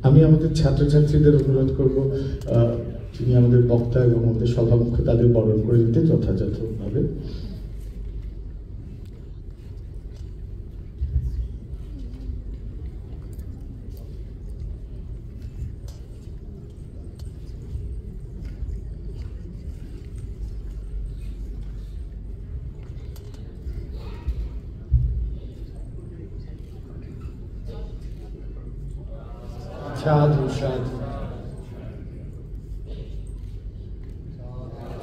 আমি আমাদের ছাত্রছাত্রীদের অনুরোধ করব যিনি আমাদের বক্তা এবং আমাদের সভামুখ্য তাদের বরণ করে নিতে যথাযথভাবে। সাধু সাধু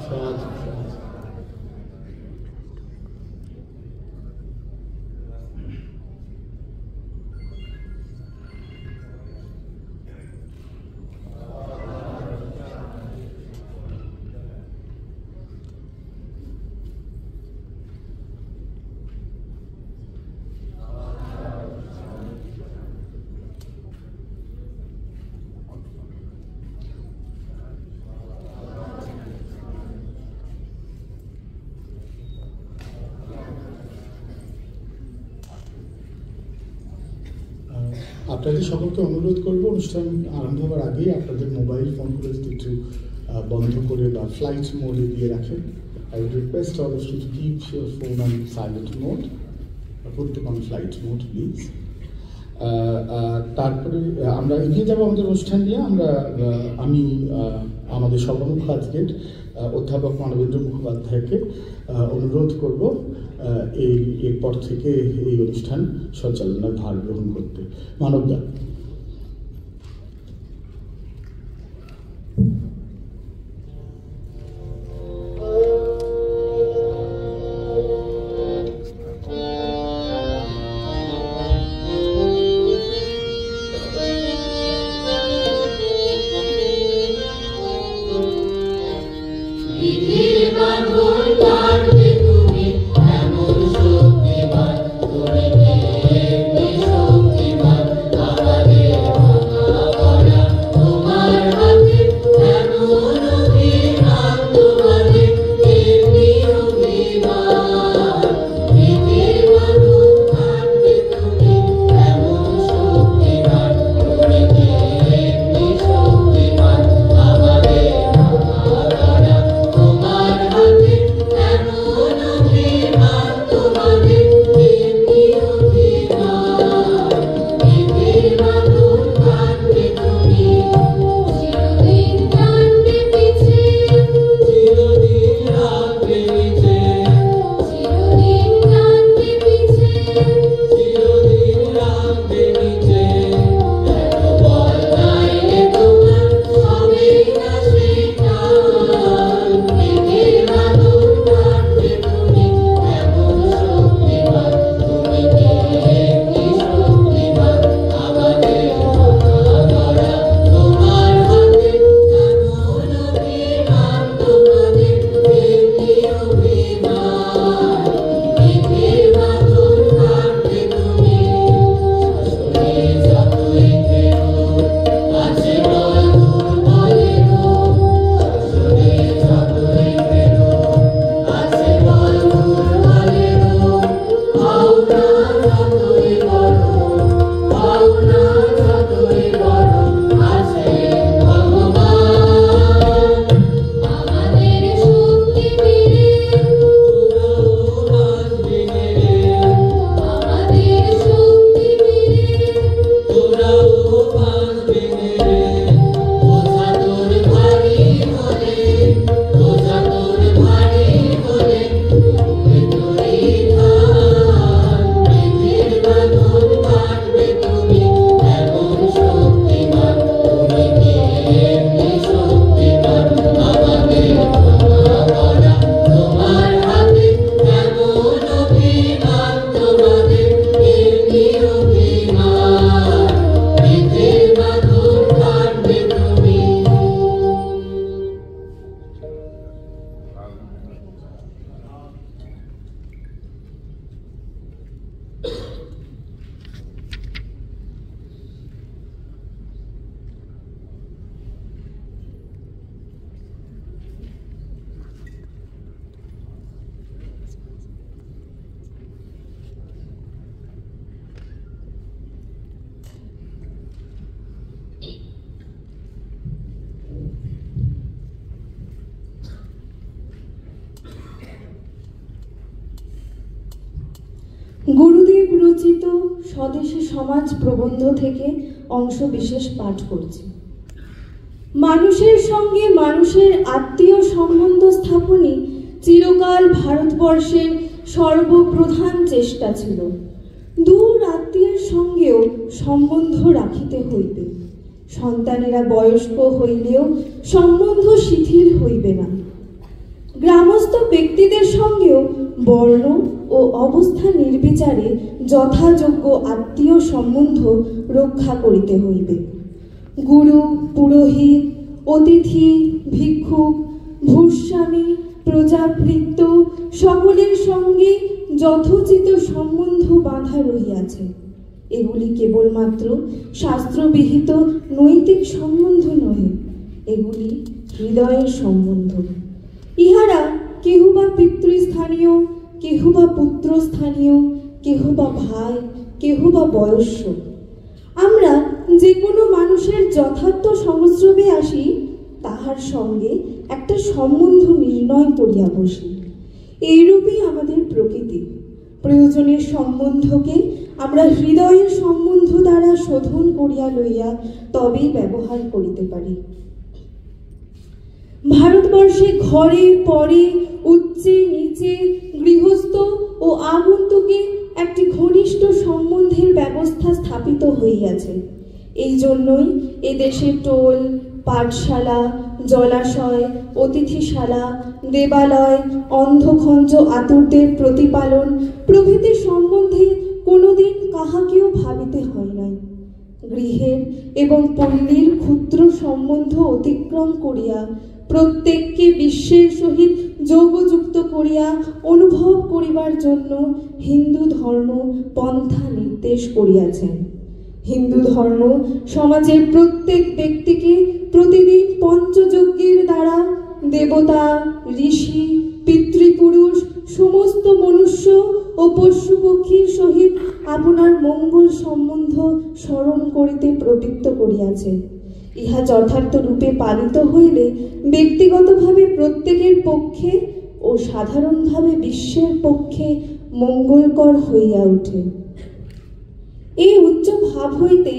সাধু সাধু। আপনাদের সকলকে অনুরোধ করব অনুষ্ঠান আরম্ভ হওয়ার আগেই আপনাদের মোবাইল ফোনগুলো যদি একটু বন্ধ করে বা ফ্লাইট মোডে দিয়ে রাখেন। I would request all of you to keep your phone on silent mode or put them on flight mode please. তারপরে আমরা এগিয়ে যাবো আমাদের অনুষ্ঠান নিয়ে। আমি আমাদের সভামুখ্য আজকের অধ্যাপক মানবেন্দ্র মুখোপাধ্যায়কে অনুরোধ করব এরপর থেকে এই অনুষ্ঠান সঞ্চালনার ভার গ্রহণ করতে। মানবদা। Bye. রচিত স্বদেশী সমাজ প্রবন্ধ থেকে অংশ বিশেষ পাঠ করছি। মানুষের সঙ্গে মানুষের আত্মীয় সম্বন্ধ স্থাপনই চিরকাল ভারতবর্ষের সর্বপ্রধান চেষ্টা ছিল। দূর আত্মীয়ের সঙ্গেও সম্বন্ধ রাখিতে হইবে। সন্তানেরা বয়স্ক হইলেও সম্বন্ধ শিথিল হইবে না। গ্রামস্থ ব্যক্তিদের সঙ্গেও বর্ণ ও অবস্থা নির্বিচারে যথাযোগ্য আত্মীয় সম্বন্ধ রক্ষা করিতে হইবে। গুরু, পুরোহিত, অতিথি, ভিক্ষুক, ভূস্বামী, প্রজাভৃত্য সকলের সঙ্গে যথোচিত সম্বন্ধ বাঁধা রহিয়াছে। এগুলি কেবলমাত্র শাস্ত্রবিহিত নৈতিক সম্বন্ধ নহে, এগুলি হৃদয়ের সম্বন্ধ। ইহারা কেহ বা পিতৃস্থানীয়, কেহ বা পুত্রস্থানীয়, কেহ বা ভাই, কেহ বা বয়স্য। আমরা যে কোনো মানুষের যথার্থ সংস্রবে আসি, তাহার সঙ্গে একটা সম্বন্ধ নির্ণয় করিয়া বসি। এইরূপই আমাদের প্রকৃতি। প্রয়োজনের সম্বন্ধকে আমরা হৃদয়ের সম্বন্ধ দ্বারা শোধন করিয়া লইয়া তবেই ব্যবহার করিতে পারি। ভারতবর্ষে ঘরে পরে, উচ্চে নিচে, গৃহস্থ ও আগন্তুকে একটি ঘনিষ্ঠ সম্বন্ধের ব্যবস্থা স্থাপিত হইয়াছে। এই জন্যই এদেশে টোল, পাঠশালা, জলাশয়, অতিথিশালা, দেবালয়, অন্ধখঞ্জ আতুরদের প্রতিপালন প্রভৃতি সম্বন্ধে কোনোদিন কাহাকেও ভাবিতে হয় নাই। গৃহের এবং পল্লীর ক্ষুদ্র সম্বন্ধ অতিক্রম করিয়া প্রত্যেককে বিশ্বের সহিত যোগযুক্ত করিয়া অনুভব করিবার জন্য হিন্দু ধর্ম পন্থা নির্দেশ করিয়াছেন। হিন্দু ধর্ম সমাজের প্রত্যেক ব্যক্তিকে প্রতিদিন পঞ্চযজ্ঞের দ্বারা দেবতা, ঋষি, পিতৃপুরুষ, সমস্ত মনুষ্য ও পশু পক্ষীর সহিত আপনার মঙ্গল সম্বন্ধ স্মরণ করিতে প্রবৃত্ত করিয়াছে। ইহা যথার্থ রূপে পালিত হইলে ব্যক্তিগতভাবে প্রত্যেকের পক্ষে ও সাধারণভাবে বিশ্বের পক্ষে মঙ্গলকর হইয়া ওঠে। এই উচ্চ ভাব হইতে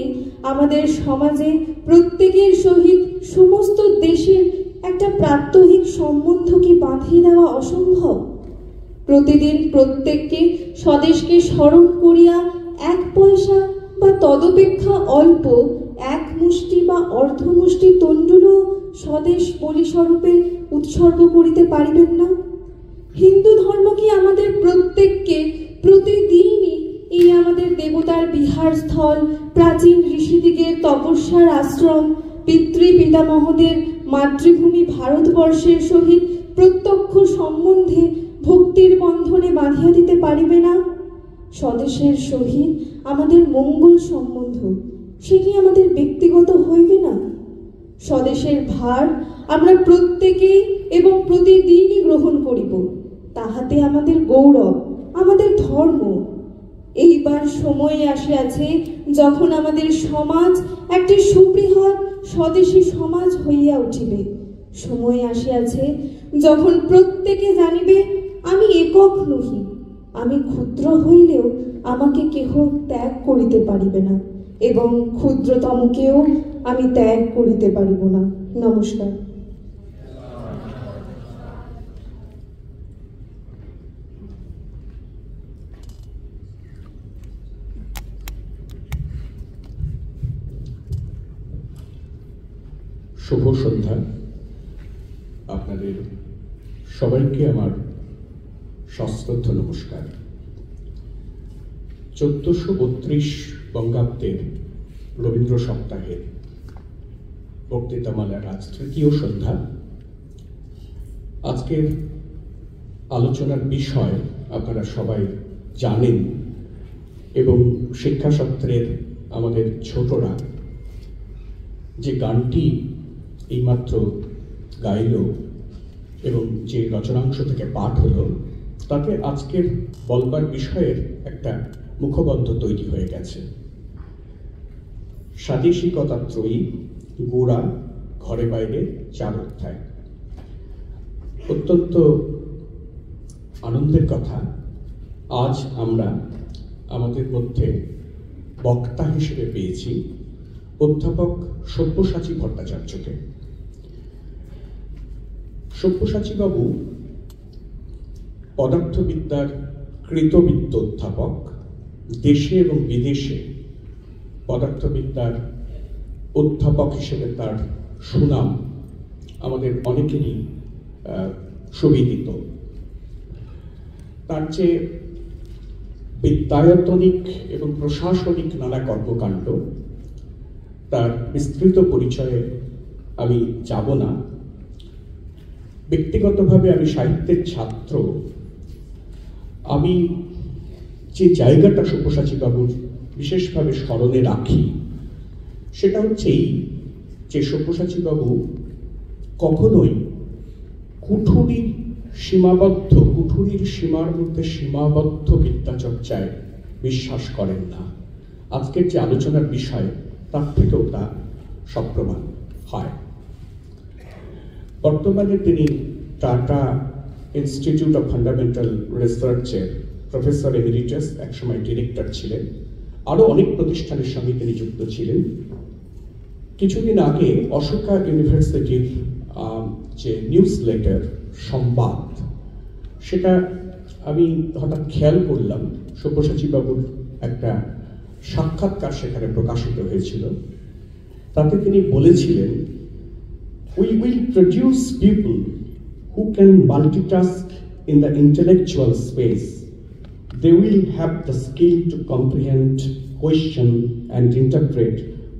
আমাদের সমাজে প্রত্যেকের সহিত সমস্ত দেশের একটা প্রাত্যহিক সম্বন্ধ কি বাঁধিয়ে দেওয়া অসম্ভব? প্রতিদিন প্রত্যেককে স্বদেশকে স্মরণ করিয়া এক পয়সা বা তদপেক্ষা অল্প এক মুষ্টি বা অর্ধমুষ্টি তণ্ডুলও স্বদেশ বলিস্বরূপে উৎসর্গ করিতে পারিবেন না? হিন্দু ধর্ম কি আমাদের প্রত্যেককে প্রতিদিনই এই আমাদের দেবতার বিহার স্থল, প্রাচীন ঋষিদিগের তপস্যার আশ্রম, পিতৃ পিতামহদের মাতৃভূমি ভারতবর্ষের সহিত প্রত্যক্ষ সম্বন্ধে ভক্তির বন্ধনে বাঁধিয়া দিতে পারিবে না? স্বদেশের সহিত আমাদের মঙ্গল সম্বন্ধ, সে কি আমাদের ব্যক্তিগত হইবে না? স্বদেশের ভার আমরা প্রত্যেকেই এবং প্রতিদিনই গ্রহণ করিব, তাহাতে আমাদের গৌরব, আমাদের ধর্ম। এইবার সময় আসিয়াছে যখন আমাদের সমাজ একটি সুবৃহৎ স্বদেশী সমাজ হইয়া উঠিবে। সময় আসিয়াছে যখন প্রত্যেকে জানিবে আমি একক নহি, আমি ক্ষুদ্র হইলেও আমাকে কেহ ত্যাগ করিতে পারিবে না এবং ক্ষুদ্রতমকেও আমি ত্যাগ করিতে পারিব না। নমস্কার। শুভ সন্ধ্যা। আপনাদের সবাইকে আমার সশ্রদ্ধ নমস্কার। 1432 বঙ্গাব্দের রবীন্দ্র সপ্তাহের বক্তৃতামালার আজ তৃতীয় সন্ধ্যা। আজকের আলোচনার বিষয় আপনারা সবাই জানেন এবং শিক্ষাসত্রের আমাদের ছোটরা যে গানটি এইমাত্র গাইল এবং যে রচনাংশ থেকে পাঠ হলো, তাতে আজকের বলবার বিষয়ের একটা মুখবন্ধ তৈরি হয়ে গেছে। স্বাদেশিকতা ত্রয়ী, গোড়া, ঘরে বাইরে 4 অধ্যায়। অত্যন্ত আনন্দের কথা, আজ আমরা আমাদের মধ্যে বক্তা হিসেবে পেয়েছি অধ্যাপক সব্যসাচী ভট্টাচার্যকে। সব্যসাচীবাবু পদার্থবিদ্যার কৃতবিদ্য অধ্যাপক, দেশে এবং বিদেশে পদার্থবিদ্যার অধ্যাপক হিসেবে তার সুনাম আমাদের অনেকেরই সুবিদিত। তার যে বিদ্যায়তনিক এবং প্রশাসনিক নানা কর্মকাণ্ড, তার বিস্তৃত পরিচয়ে আমি যাব না। ব্যক্তিগতভাবে আমি সাহিত্যের ছাত্র। আমি যে জায়গাটা সব্যসাচীবাবুর বিশেষভাবে স্মরণে রাখি সেটা হচ্ছে এই যে সব্যসাচীবাবু কখনোই কুঠুরির সীমার মধ্যে সীমাবদ্ধ বিদ্যাচর্চায় বিশ্বাস করেন না। আজকের যে আলোচনার বিষয় তার থেকেও তা সপ্রমাণ হয়। বর্তমানে তিনি টাটা ইনস্টিটিউট অফ ফান্ডামেন্টাল রিসার্চের প্রফেসর এমিরিটাস, একসময় ডিরেক্টর ছিলেন। আরো অনেক প্রতিষ্ঠানের সঙ্গে তিনি যুক্ত ছিলেন। কিছুদিন আগে অশোকা ইউনিভার্সিটির যে নিউজ লেটার সংবাদ, সেটা আমি হঠাৎ খেয়াল করলাম। সব্যসাচীবাবুর একটা সাক্ষাৎকার সেখানে প্রকাশিত হয়েছিল। তাতে তিনি বলেছিলেন, "We will produce people who can multitask in the intellectual space. They will have the skill to comprehend, question, and interpret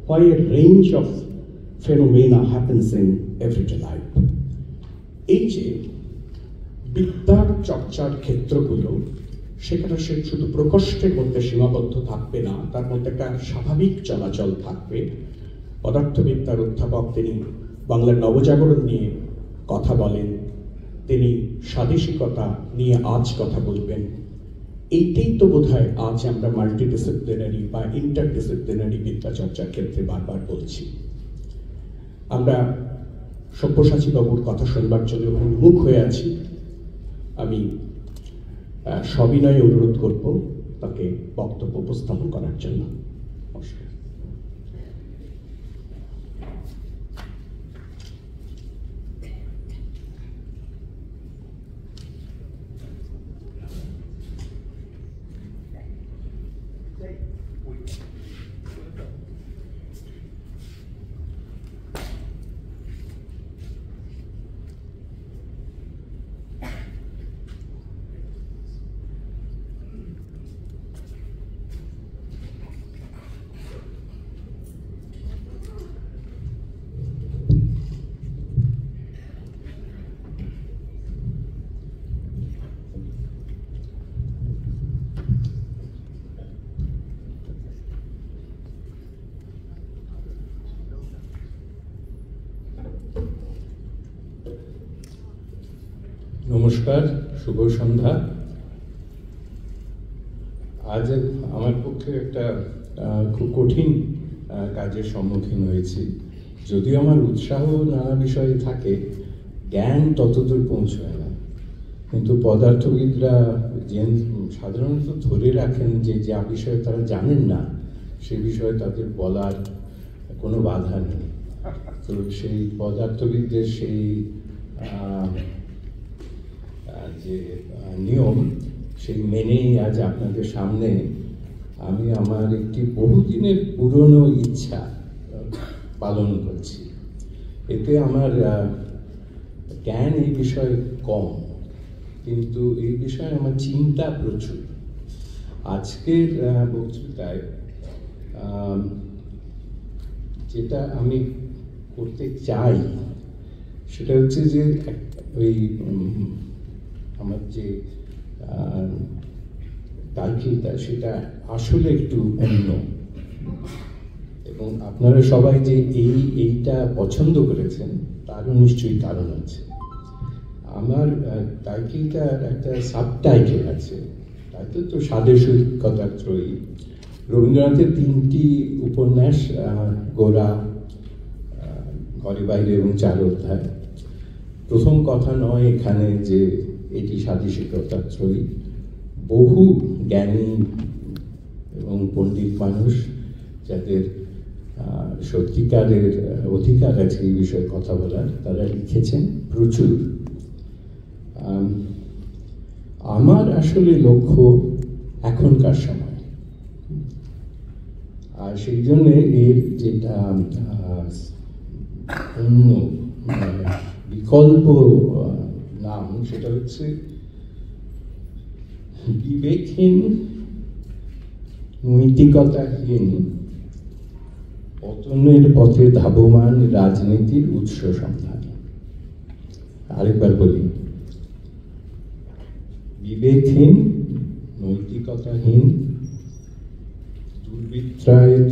why a range of phenomena happens in everyday life." এই যে বিদ্যার চর্চার ক্ষেত্রগুলো, সেখানে সে শুধু প্রকোষ্ঠের মধ্যে সীমাবদ্ধ থাকবে না, তার মধ্যে একটা স্বাভাবিক চলাচল থাকবে। পদার্থবিদ্যার অধ্যাপক, তিনি বাংলার নবজাগরণ নিয়ে কথা বলেন, তিনি স্বাদেশিকতা নিয়ে আজ কথা বলবেন। এইটাই তো বোধহয় আজ আমরা মাল্টিডিসিপ্লিনারি বা ইন্টারডিসিপ্লিনারি বিদ্যাচর্চার ক্ষেত্রে বারবার বলছি। আমরা সব্যসাচীবাবুর কথা শুনবার জন্য উন্মুখ হয়ে আছি। আমি সবিনয়ে অনুরোধ করব তাকে বক্তব্য উপস্থাপন করার জন্য। নমস্কার। নমস্কার, শুভ সন্ধ্যা। আজ আমার পক্ষে একটা খুব কঠিন কাজের সম্মুখীন হয়েছি। যদিও আমার উৎসাহ নানা বিষয়ে থাকে, জ্ঞান ততদূর পৌঁছয় না। কিন্তু পদার্থবিদরা সাধারণত ধরে রাখেন যে যা বিষয়ে তারা জানেন না সে বিষয়ে তাদের বলার কোনো বাধা নেই। তো সেই পদার্থবিদদের সেই যে নিয়ম, সেই মেনেই আজ আপনাদের সামনে আমি আমার একটি বহুদিনের পুরনো ইচ্ছা পালন করছি। এতে আমার জ্ঞান এই বিষয়ে কম, কিন্তু এই বিষয়ে আমার চিন্তা প্রচুর। আজকের বক্তৃতায় যেটা আমি করতে চাই সেটা হচ্ছে যে ওই আমার যে টাইটেলটা সেটা আসলে একটু অন্য, এবং আপনারা সবাই যে এইটা পছন্দ করেছেন তারও নিশ্চয়ই কারণ আছে। আমার টাইটেলটার একটা সাব টাইটেল আছে। টাইটেল তো স্বাদেশিকতা ত্রয়ী। রবীন্দ্রনাথের 3টি উপন্যাস, গোরা, ঘরে বাইরে এবং 4 অধ্যায়। প্রথম কথা নয় এখানে যে এটি স্বাদেশিকতা ত্রয়ী। বহু জ্ঞানী এবং পণ্ডিত মানুষ, যাদের সত্যিকারের অধিকার আছে এই বিষয়ে কথা বলার, তারা লিখেছেন প্রচুর। আমার আসলে লক্ষ্য এখনকার সময়, আর সেই জন্যে এর যেটা অন্য বিকল্প নাম, সেটা হচ্ছে বিবেকহীন, নৈতিকতাহীন, পতনের পথে ধাবমান রাজনীতির উৎস সন্ধান। আরেকবার বলি, বিবেকহীন, নৈতিকতাহীন, দুর্বৃত্তায়িত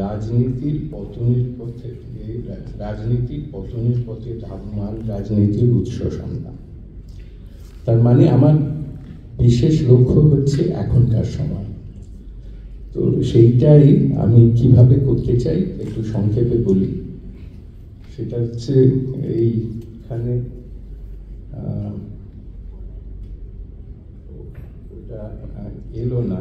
রাজনীতির পতনের পথে ধাবমান রাজনীতির উৎস সন্ধান। তার মানে আমার বিশেষ লক্ষ্য হচ্ছে এখনকার সময়। তো সেইটাই আমি কিভাবে করতে চাই একটু সংক্ষেপে বলি। সেটা হচ্ছে এইখানে ওটা এলো না,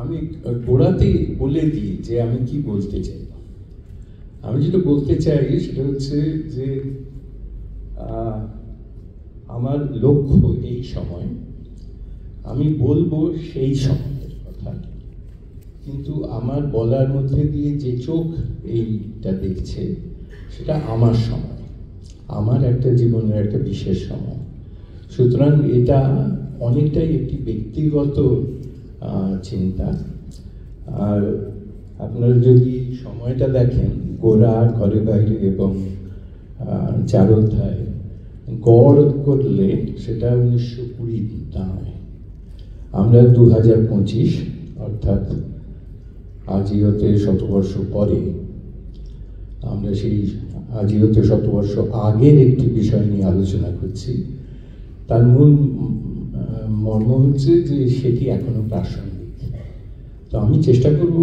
আমি গোড়াতেই বলে দিই যে আমি কি বলতে চাই। আমি যেটা বলতে চাই সেটা হচ্ছে যে আমার লক্ষ্য এই সময়, আমি বলবো সেই সময়ের কথা, কিন্তু আমার বলার মধ্যে দিয়ে যে চোখ এইটা দেখছে সেটা আমার সময়, আমার একটা জীবনের একটা বিশেষ সময়। সুতরাং এটা অনেকটাই একটি ব্যক্তিগত চিন্তা। আর আপনারা যদি সময়টা দেখেন, গোরা, ঘরে বাইরে এবং চার অধ্যায় গড় করলে সেটা 1920 দাঁড়ায়। আমরা 2025, অর্থাৎ আজই হতে শতবর্ষ পরে, আমরা সেই আজই হতে শতবর্ষ আগের একটি বিষয় নিয়ে আলোচনা করছি। তার মূল মর্ম হচ্ছে যে সেটি এখনো প্রাসঙ্গিক। তো আমি চেষ্টা করব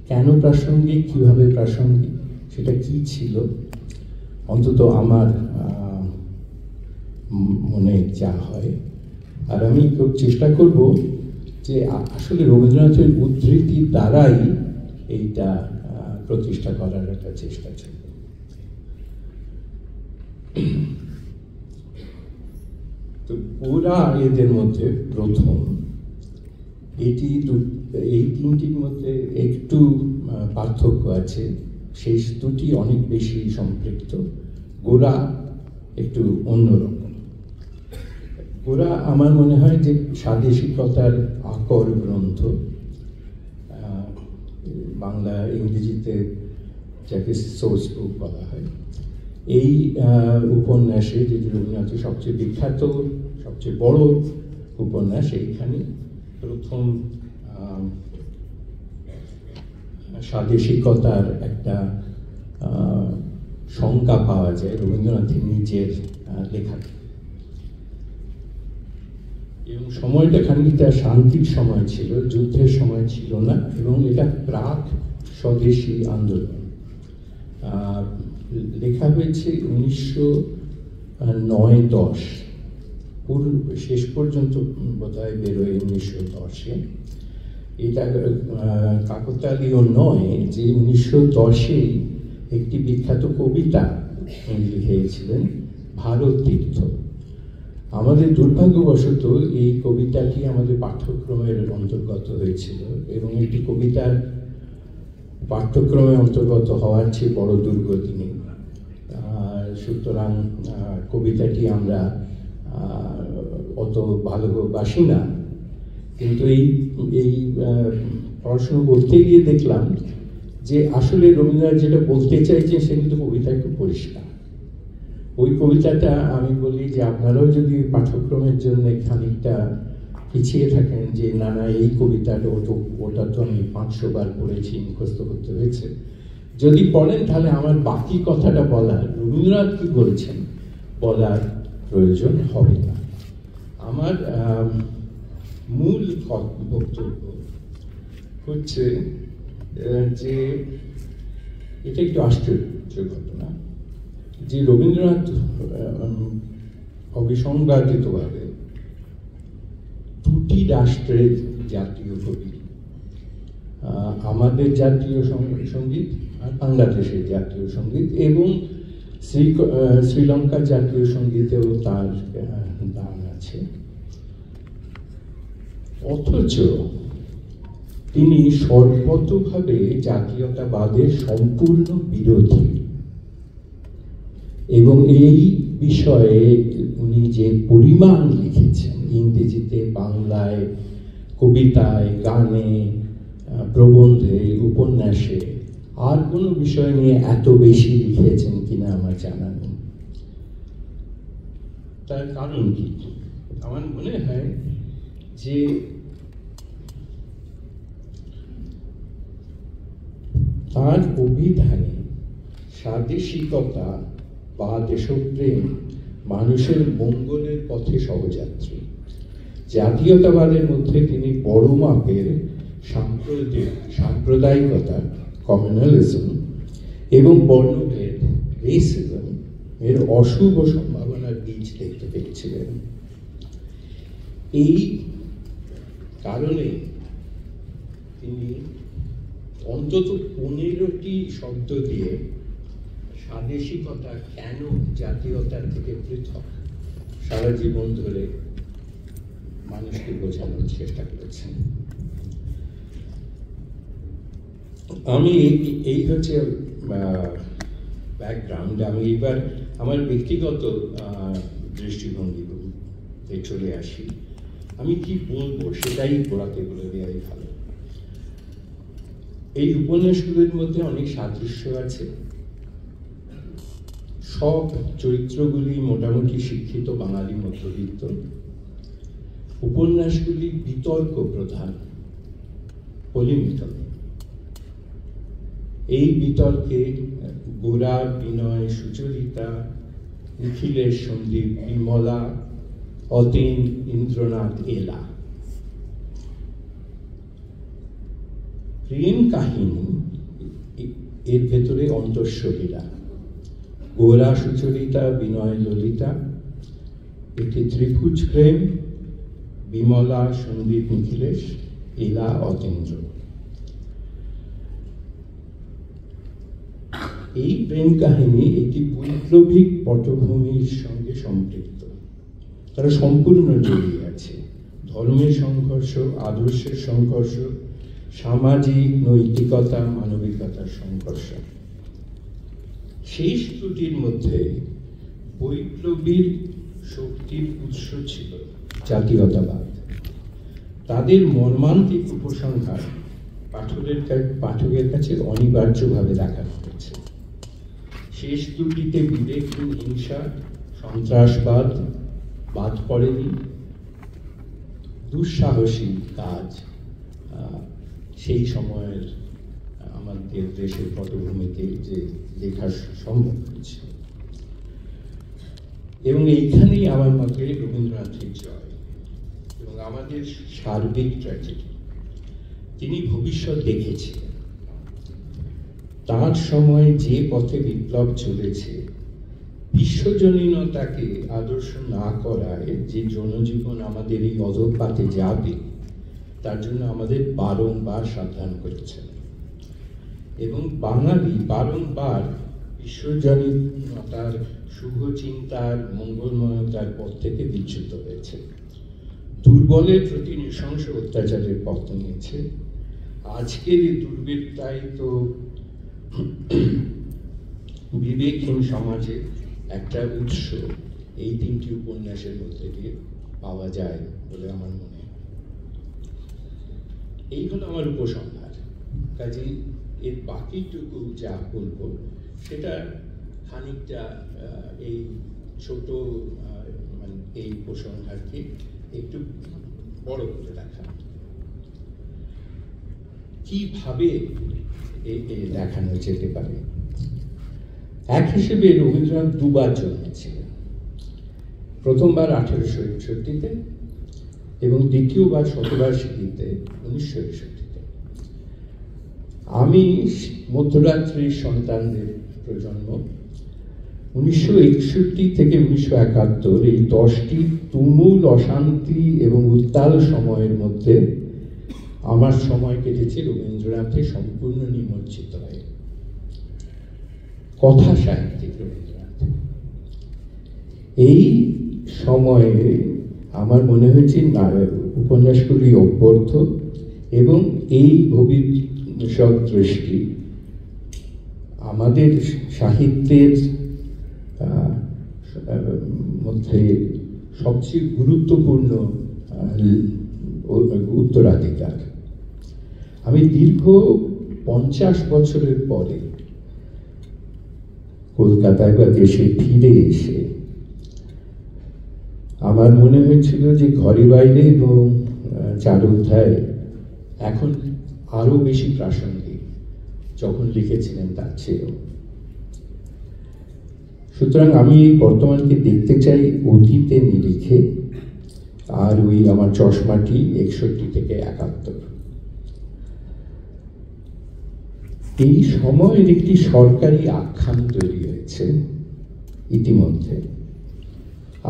কেন প্রাসঙ্গিক, কিভাবে প্রাসঙ্গিক, সেটা কি ছিল, অন্তত আমার মনে যা হয়। আর আমি চেষ্টা করব যে আসলে রবীন্দ্রনাথের উদ্ধৃতির দ্বারাই এইটা প্রতিষ্ঠা করার একটা চেষ্টা ছিল। তো ওরা এদের মধ্যে প্রথম, এই তিনটির মধ্যে একটু পার্থক্য আছে, শেষ দুটি অনেক বেশি সম্পৃক্ত। গোরা একটু অন্যরকম। গোরা আমার মনে হয় যে স্বাদেশিকতার আকর গ্রন্থ, বাংলা ইংরেজিতে যাকে সোর্স বুক বলা হয়। এই উপন্যাসে, যেটি রবীন্দ্রনাথের সবচেয়ে বিখ্যাত, সবচেয়ে বড় উপন্যাস, এইখানে প্রথম স্বাদেশিকতার একটা শঙ্কা পাওয়া যায় রবীন্দ্রনাথের নিজের লেখা। এবং সময়টা খানিকটা শান্তির সময় ছিল, যুদ্ধের সময় ছিল না, এবং এটা প্রাক স্বদেশী আন্দোলন। লেখা হয়েছে 1909-10, শেষ পর্যন্ত বোধহয় বেরোয় 1910-এ। এটা কাকতালীয় নয় যে 1910-এ একটি বিখ্যাত কবিতা লিখেছিলেন ভারত তীর্থ। আমাদের দুর্ভাগ্যবশত এই কবিতাটি আমাদের পাঠ্যক্রমের অন্তর্গত হয়েছিল, এবং একটি কবিতার পাঠ্যক্রমে অন্তর্গত হওয়ার চেয়ে বড় দুর্গতি নেই। সুতরাং কবিতাটি আমরা অত ভালোবাসি না, কিন্তু এই পড়াশুনো করতে গিয়ে দেখলাম যে আসলে রবীন্দ্রনাথ যেটা বলতে চাইছে সে কিন্তু কবিতা একটু পরিষ্কার। ওই কবিতাটা আমি বলি যে আপনারাও যদি পাঠ্যক্রমের জন্য খানিকটা পিছিয়ে থাকেন, যে না এই কবিতাটা ওটা তো আমি 500 বার পড়েছি, মুখস্থ করতে হয়েছে, যদি পড়েন তাহলে আমার বাকি কথাটা বলার, রবীন্দ্রনাথ কি বলছেন বলার প্রয়োজন হবে না। আমার মূল বক্তব্য হচ্ছে যে এটা একটু আশ্চর্য ঘটনা যে রবীন্দ্রনাথ অবিসংবাদিতভাবে দুটি রাষ্ট্রের জাতীয় কবি, আমাদের জাতীয় সঙ্গীত আর বাংলাদেশের জাতীয় সঙ্গীত, এবং শ্রীলঙ্কার জাতীয় সঙ্গীতেও তার দান আছে। অথচ তিনি সর্বতোভাবে জাতীয়তাবাদের সম্পূর্ণ বিরোধী, এবং এই বিষয়ে উনি যে পরিমাণ লিখেছেন ইংরেজিতে, বাংলায়, কবিতায়, গানে, প্রবন্ধে, উপন্যাসে, আর কোনো বিষয় নিয়ে এত বেশি লিখেছেন কিনা আমার জানা নেই। তার কারণ কি? আমার মনে হয় যে তার অভিধানে স্বাদেশিকতা বা দেশপ্রেম, মানুষের মঙ্গলের পথে সহযাত্রী, জাতীয়তাবাদের মধ্যে তিনি বড় মাপের সাম্প্রদায়িকতা, কমিউনালিজম, এবং বর্ণভেদ, রেসিজম এর অশুভ সম্ভাবনার বীজ দেখতে পেয়েছিলেন। এই কারণে তিনি অন্তত 15টি শব্দ দিয়ে স্বাদেশিকতা কেন জাতীয়তার থেকে পৃথক সারা জীবন ধরে মানুষকে বোঝানোর চেষ্টা করেছেন। আমি এই হচ্ছে ব্যাকগ্রাউন্ড। আমি এবার আমার ব্যক্তিগত দৃষ্টিভঙ্গিতে চলে আসি। আমি কি বলবো সেটাই গোড়াতে বলে দেওয়াই ভালো। এই উপন্যাসগুলোর মধ্যে অনেক সাদৃশ্য আছে। সব চরিত্রগুলি মোটামুটি শিক্ষিত বাঙালি মধ্যবিত্ত। উপন্যাসগুলি বিতর্ক প্রধান, পলিমিক্যাল। এই বিতর্কে গোরা, বিনয়, সুচরিতা, নিখিলেশ, সন্দীপ, বিমলা, অতীন, ইন্দ্রনাথ, এলা। প্রেম কাহিনী এর ভেতরে অন্তঃসহীরা। গোরা, সুচরিতা, বিনয়, ললিতা, একটি ত্রিভুজ প্রেম। বিমলা, সন্দীপ, নিখিলেশ, এলা, অতীন্দ্র। এই প্রেম কাহিনী একটি বৈপ্লবিক পটভূমির সঙ্গে সম্পৃক্ত। তারা সম্পূর্ণ জড়িয়ে আছে। ধর্মের সংঘর্ষ, আদর্শের সংঘর্ষ, সামাজিক নৈতিকতা, মানবিকতার সংঘর্ষ। শেষ দুটির মধ্যে বৈপ্লবীর শক্তির উৎস ছিল জাতীয়তাবাদ। তাদের মর্মান্তিক উপসংহার পাঠকের কাছে অনিবার্যভাবে দেখা হয়েছে। শেষ দুটিতে বিবেকহীন হিংসা, সন্ত্রাসবাদ বাদ পড়েনি। দুঃসাহসী কাজ সেই সময়ের আমাদের দেশের পটভূমিতে যে লেখা সম্ভব হয়েছে, এবং এইখানেই আমার মতে রবীন্দ্রনাথের জয় এবং আমাদের সার্বিক ট্র্যাজেডি। তিনি ভবিষ্যৎ দেখেছিলেন। তার সময় যে পথে বিপ্লব চলেছে, বিশ্বজনীনতাকে আদর্শ না করায় যে জনজীবন আমাদের এই অধঃপাতে যাবে, তার জন্য আমাদের বারংবার সাবধান করেছেন। এবং বাঙালি বারংবার বিশ্বজনীনতার শুভ চিন্তার, মঙ্গলময়তার পথ থেকে বিচ্যুত হয়েছে। দুর্বলের প্রতি নৃশংস অত্যাচারের পথ নিয়েছে। আজকের এই দুর্বৃত্তায়িত বিবেকহীন সমাজে একটা উৎস এই তিনটি উপন্যাসের মধ্যে দিয়ে পাওয়া যায় বলে আমার মনে হয়। এই হলো আমার উপসংহার। কাজেই এর বাকিটুকু যা বলবো সেটা খানিকটা এই ছোট মানে এই উপসংহারকে একটু বড় করে রাখা। কিভাবে দেখানো যেতে পারে? এক হিসেবে রবীন্দ্রনাথ দুবার জন্মেছিলেন। প্রথমবার 1861-তে এবং দ্বিতীয়বার শতবার্ষিকীতে 1961-তে। আমি মধ্যরাত্রির সন্তানদের প্রজন্ম। 1961 থেকে 1971 এই 10টি তুমুল অশান্তি এবং উত্তাল সময়ের মধ্যে আমার সময় কেটেছে রবীন্দ্রনাথের সম্পূর্ণ নিমজ্জিত হয়ে। কথা সাহিত্যিক রবীন্দ্রনাথ। এই সময়ে আমার মনে হয়েছে উপন্যাসগুলি অভ্যর্থ এবং এই ভবিষ্যৎ দৃষ্টি আমাদের সাহিত্যের মধ্যে সবচেয়ে গুরুত্বপূর্ণ উত্তরাধিকার। আমি দীর্ঘ 50 বছরের পরে কলকাতায় বা দেশে ফিরে এসে আমার মনে হয়েছিল যে ঘরে বাইরে এবং চার অধ্যায় এখন আরো বেশি প্রাসঙ্গিক যখন লিখেছিলেন তার চেয়েও। সুতরাং আমি এই বর্তমানকে দেখতে চাই অতীতে নিরিখে, আর ওই আমার চশমাটি 61 থেকে 71। এই সময়ের একটি সরকারি আখ্যান তৈরি হয়েছে ইতিমধ্যে।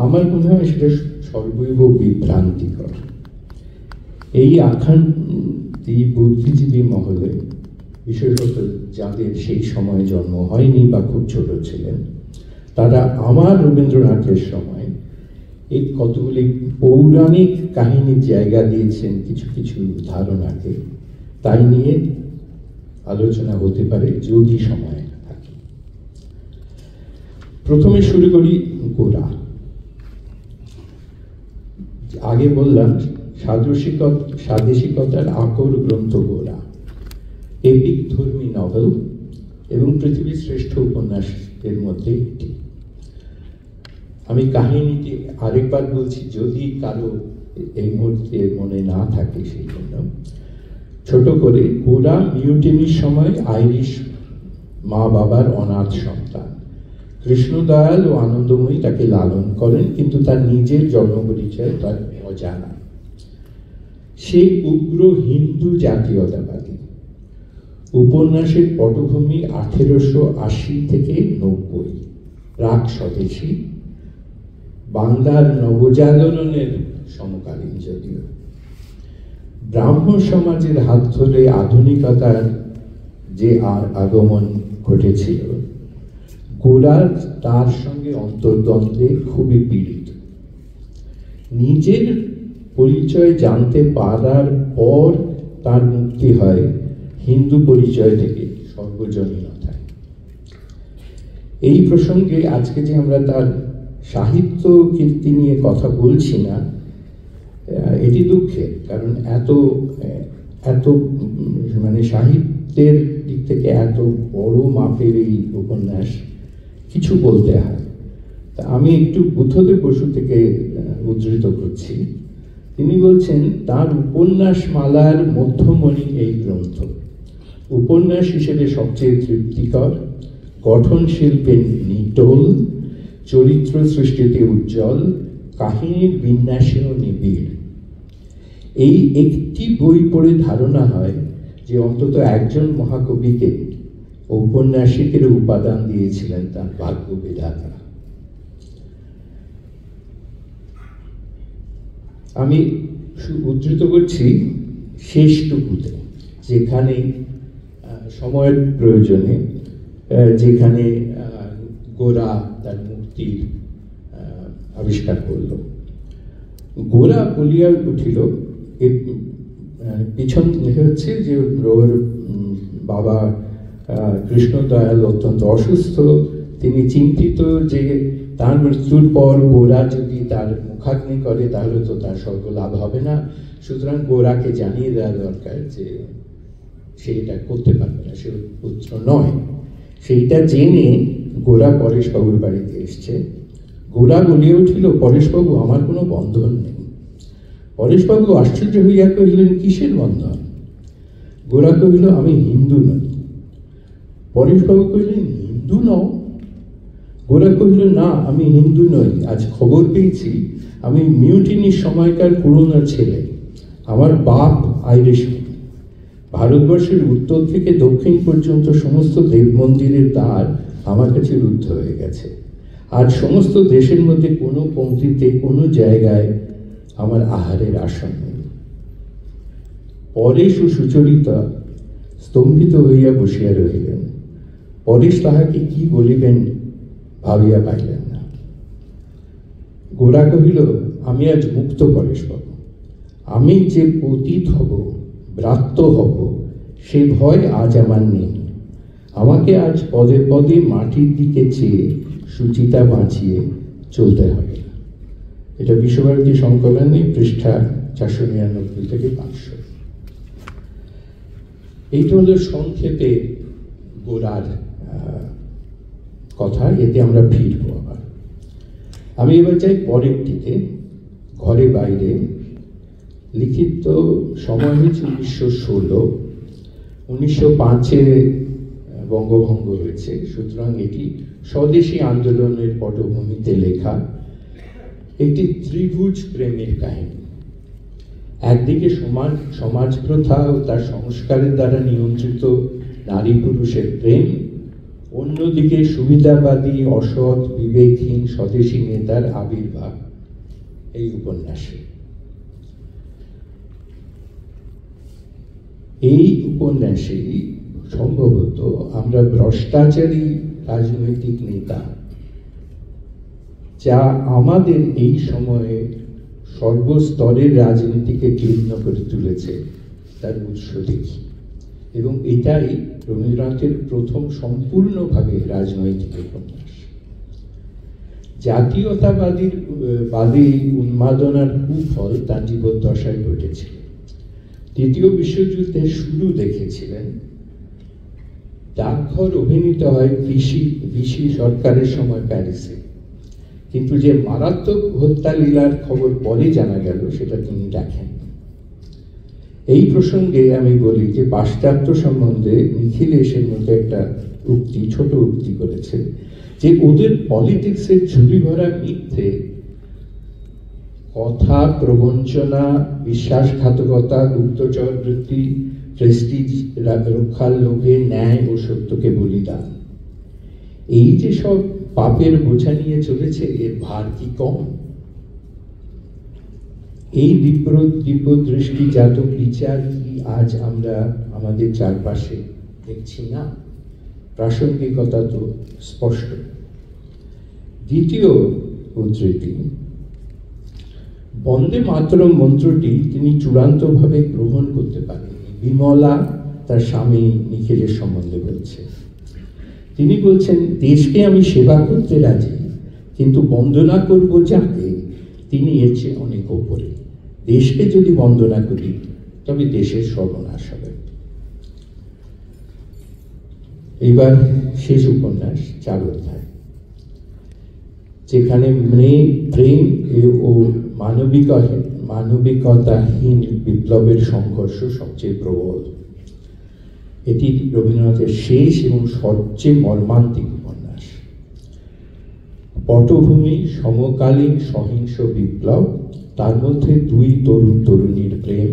আমার মনে হয় সেটা সর্বৈব বিভ্রান্তিকর। এই আখ্যানটি বুদ্ধিজীবী মহলে, বিশেষত যাদের সেই সময় জন্ম হয়নি বা খুব ছোট ছিলেন, তারা আমার রবীন্দ্রনাথের সময় এই কতগুলি পৌরাণিক কাহিনীর জায়গা দিয়েছেন কিছু কিছু ধারণাকে। তাই নিয়ে আলোচনা হতে পারে যদি সময় থাকে। প্রথমে শুরু করি গোরা। আগে বললাম স্বাদেশিকতার আকর গ্রন্থ গোরা, এপিক ধর্মী নভেল এবং পৃথিবীর শ্রেষ্ঠ উপন্যাসের মধ্যে একটি। আমি কাহিনীটি আরেকবার বলছি যদি কারো এই মুহূর্তে মনে না থাকে সেই জন্য। ছোট করে, গোরা মিউটিনির সময় আইরিশ মা বাবার অনাথ সন্তান। কৃষ্ণদয়াল ও আনন্দময়ী তাকে লালন করেন, কিন্তু তার নিজের জন্ম পরিচয় তার অজানা। সে উগ্র হিন্দু জাতীয়তাবাদী। উপন্যাসের পটভূমি 1880 থেকে 90, প্রাক স্বদেশী, বাংলার নবজাগরণের সমকালীন যদিও। ব্রাহ্ম সমাজের হাত ধরে আধুনিকতার যে আগমন ঘটেছিল, গোরার তার সঙ্গে অন্তর্দ্বন্দ্বে খুবই পীড়িত। নিজের পরিচয় জানতে পারার পর তার মুক্তি হয় হিন্দু পরিচয় থেকে সর্বজনীনতায়। এই প্রসঙ্গে আজকে যে আমরা তার সাহিত্য কীর্তি নিয়ে কথা বলছি না, এটি দুঃখের, কারণ এত মানে সাহিত্যের দিক থেকে এত বড় মাপের এই উপন্যাস কিছু বলতে হয়। তা আমি একটু বুদ্ধদেব বসু থেকে উদ্ধৃত করছি। তিনি বলছেন, তার উপন্যাস মালার মধ্যমণি এই গ্রন্থ। উপন্যাস হিসেবে সবচেয়ে তৃপ্তিকর, গঠন শিল্পে নিটোল, চরিত্র সৃষ্টিতে উজ্জ্বল, কাহিনীর বিন্যাসেও নিবিড়। এই একটি বই পড়ে ধারণা হয় যে অন্তত একজন মহাকবিকে ঔপন্যাসিকের উপাদান দিয়েছিলেন তার ভাগ্য বিধাতা। আমি উদ্ধৃত করছি শেষটুকুতে, যেখানে সময়ের প্রয়োজনে, যেখানে গোরা তার মুক্তির আবিষ্কার করল। গোরা বলিয়া উঠিল, এর পিছন হচ্ছে যে ওর বাবা কৃষ্ণদয়াল অত্যন্ত অসুস্থ। তিনি চিন্তিত যে তার মৃত্যুর পর গোরা যদি তার মুখাগ্নি করে তাহলে তো তার স্বর্গ লাভ হবে না, সুতরাং গোরাকে জানিয়ে দেওয়া দরকার যে সে এটা করতে পারবে না, সে পুত্র নয়। সেইটা জেনে গোরা পরেশবাবুর বাড়িতে এসছে। গোরা বলিয়া উঠিল, পরেশবাবু, আমার কোনো বন্ধন নেই। পরেশবাবু আশ্চর্য হইয়া কহিলেন, কিসের বন্ধন? গোরা কহিল, আমি হিন্দু নই। পরেশবাবু কহিলেন, হিন্দু নও? গোরা কহিল, না, আমি হিন্দু নই। আজ খবর পেয়েছি আমি মিউটিনির সময়কার পুরনো ছেলে। আমার বাপ আইরিশ। ভারতবর্ষের উত্তর থেকে দক্ষিণ পর্যন্ত সমস্ত দেব মন্দিরের দ্বার আমার কাছে রুদ্ধ হয়ে গেছে। আর সমস্ত দেশের মধ্যে কোনো পংক্তিতে কোনো জায়গায় আমার আহারের আসন নেই। পরেশ ও সুচরিতা স্তম্ভিত হইয়া বসিয়া রহিলেন। পরেশ তাহাকে কি বলিবেন ভাবিয়া পাইলেন না। গোরা কহিল, আমি আজ মুক্ত পরেশবাবু। আমি যে পতিত হব, ব্রাত্য হব, সে ভয় আজ আমার নেই। আমাকে আজ পদে পদে মাটির দিকে চেয়ে সুচিতা বাঁচিয়ে চলতে হবে। এটা বিশ্বভারতী সংকলনে পৃষ্ঠা 499 থেকে 500। এইটা হলো সংক্ষেপে গোরার কথা। এতে আমরা ফিরবো আবার। আমি এবার যাই পরেরটিতে। ঘরে বাইরে লিখিত সময় হয়েছে 1916। 1905-এ বঙ্গভঙ্গ হয়েছে, সুতরাং এটি স্বদেশী আন্দোলনের পটভূমিতে লেখা একটি ত্রিভুজ প্রেমের কাহিনী। একদিকে সমাজ প্রথা ও তার সংস্কারের দ্বারা নিয়ন্ত্রিত নারী পুরুষের প্রেম, অন্যদিকে সুবিধাবাদী, অসৎ, বিবেকহীন স্বদেশী নেতার আবির্ভাব এই উপন্যাসে। এই উপন্যাসে সম্ভবত আমরা ভ্রষ্টাচারী রাজনৈতিক নেতা, যা আমাদের এই সময়ে সর্বস্তরের রাজনীতিকে জীর্ণ করে তুলেছে, তার উৎস দেখি। এবং এটাই রবীন্দ্রনাথের প্রথম সম্পূর্ণভাবে রাজনৈতিক উপন্যাস। জাতীয়তাবাদী উন্মাদনার কুফল তার জীবদ্দশায় ঘটেছিল। দ্বিতীয় বিশ্বযুদ্ধের শুরু দেখেছিলেন। ডাকঘর অভিনীত হয় ভিসি সরকারের সময় প্যারিসে, কিন্তু যে মারাত্মক হত্যা লীলার খবর পরে জানা গেল সেটা তিনি দেখেন। এই প্রসঙ্গে আমি বলি যে পাশ্চাত্য সম্বন্ধে মিখিলেশের মতো একটা উক্তি, ছোট উক্তি করেছে যে ওদের পলিটিক্সের ঝুলি ভরা মিথ্যে কথা, প্রবঞ্চনা, বিশ্বাসঘাতকতা, গুপ্তচর বৃত্তি, প্রেস্টিজ রক্ষার লোভে ন্যায় ও সত্যকে বলিদান, এই যে সব পাপের বোঝা নিয়ে চলেছে, এর ভার কি কম? এই দৃষ্টিজাত বিচার কি আজ আমরা আমাদের চারপাশে দেখছি না? প্রাসঙ্গিকতা তো স্পষ্ট। দ্বিতীয় উদ্ধৃতি, বন্দে মাতরম মন্ত্রটি তিনি চূড়ান্তভাবে গ্রহণ করতে পারেননি। বিমলা তার স্বামী নিখিলের সম্বন্ধে বলছে। তিনি বলছেন, দেশকে আমি সেবা করতে রাজি, কিন্তু বন্দনা করব যাকে, তিনি এর চেয়ে অনেক ওপরে। দেশকে যদি বন্দনা করি তবে দেশের সর্বনাশ হবে। এবার শেষ উপন্যাস 4 অধ্যায়, যেখানে প্রেম ও মানবিকতাহীন বিপ্লবের সংঘর্ষ সবচেয়ে প্রবল। এটি রবীন্দ্রনাথের শেষ এবং সবচেয়ে মর্মান্তিক উপন্যাস। পটভূমি সমকালীন সহিংস বিপ্লব, তার মধ্যে 2 তরুণীর প্রেম,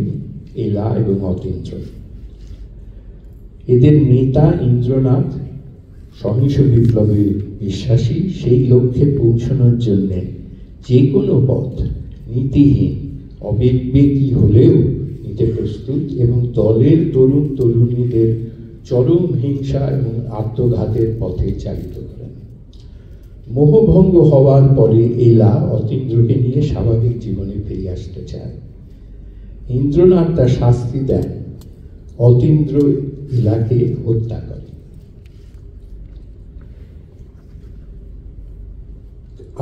এলা এবং অতীন্দ্র। এদের নেতা ইন্দ্রনাথ সহিংস বিপ্লবে বিশ্বাসী, সেই লক্ষ্যে পৌঁছানোর জন্য যে কোনো পথ নীতিহীন, অবিবেকী হলেও নিতে প্রস্তুত, এবং দলের তরুণীদের চরম হিংসা এবং আত্মঘাতের পথে চালিত করেন। মোহভঙ্গ হওয়ার পরে এলা অতীন্দ্রকে নিয়ে স্বাভাবিক জীবনে ফিরে আসতে চায়। ইন্দ্রনাথ তার শাস্তি দেন, অতীন্দ্র এলাকে হত্যা করে।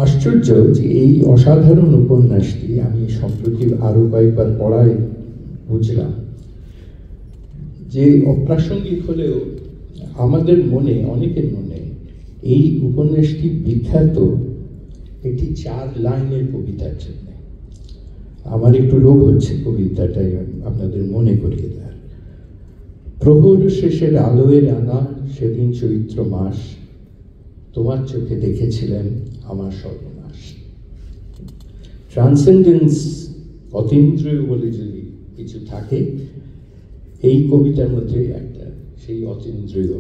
আশ্চর্য যে এই অসাধারণ উপন্যাসটি আমি সম্প্রতি আরো কয়েকবার পড়ায় বুঝলাম যে অপ্রাসঙ্গিক হলেও আমাদের মনে, অনেকের মনে, এই উপন্যাসটি বিখ্যাত একটি 4 লাইনের কবিতার জন্য। আমার একটু লোভ হচ্ছে কবিতাটাই আপনাদের মনে করিয়ে দেয়। প্রহর শেষের আলোয় রাঙা সেদিন চৈত্র মাস, তোমার চোখে দেখেছিলেন আমার সর্বনাশ। ট্রান্সেন্ডেন্স, অতীন্দ্রিয় বলে যদি কিছু থাকে, এই কবিতার মধ্যে একটা সেই অতীন্দ্রিয়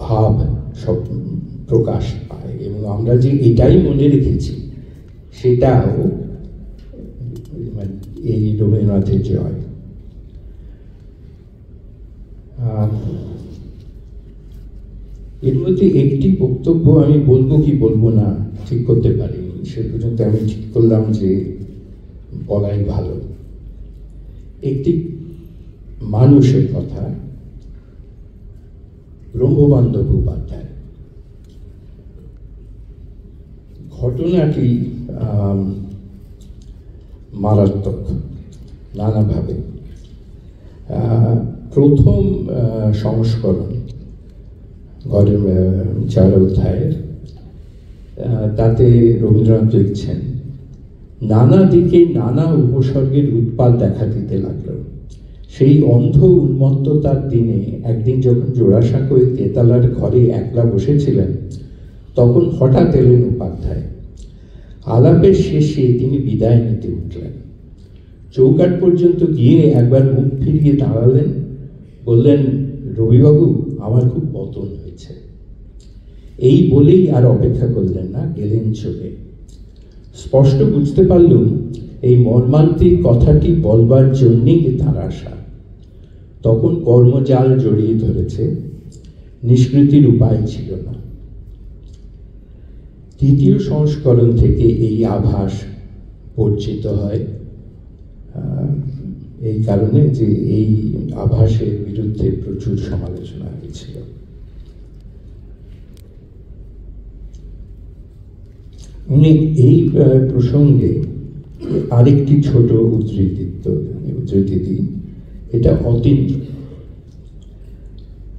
ভাব সব প্রকাশ পায়, এবং আমরা যে এটাই মনে রেখেছি সেটাও এই রবীন্দ্রনাথের জয়। এর মধ্যে একটি বক্তব্য আমি বলবো কি বলবো না ঠিক করতে পারিনি, সে পর্যন্ত আমি ঠিক করলাম যে বলাই ভালো। একটি মানুষের কথা, ব্রহ্মবান্ধব উপাধ্যায়। ঘটনাটি মারাত্মক নানাভাবে। প্রথম সংস্করণ ঘরের 4 অধ্যায়ের, তাতে রবীন্দ্রনাথ লিখছেন, নানা দিকে নানা উপসর্গের উৎপাত দেখা দিতে লাগলো। সেই অন্ধ উন্মত্ততার দিনে একদিন যখন জোড়াসাঁকোয় তেতালার ঘরে একলা বসেছিলেন, তখন হঠাৎ এলেন উপাধ্যায়। আলাপের শেষে তিনি বিদায় নিতে উঠলেন। চৌকাঠ পর্যন্ত গিয়ে একবার মুখ ফিরিয়ে দাঁড়ালেন, বললেন, রবিবাবু, আমার খুব পতন হয়েছে। এই বলেই আর অপেক্ষা করলেন না, গেলেন চলে। স্পষ্ট বুঝতে পারলুম এই মর্মান্তিক কথাটি বলবার জন্যই তার আশা। তখন কর্মজাল জড়িয়ে ধরেছে, নিষ্কৃতির উপায় ছিল না। দ্বিতীয় সংস্করণ থেকে এই আভাস বর্জিত হয়, এই কারণে যে এই আভাসের বিরুদ্ধে প্রচুর সমালোচনা হয়েছিল। উনি এই প্রসঙ্গে আরেকটি ছোট উদ্ধৃতি দিই, এটা অতীন্দ্র,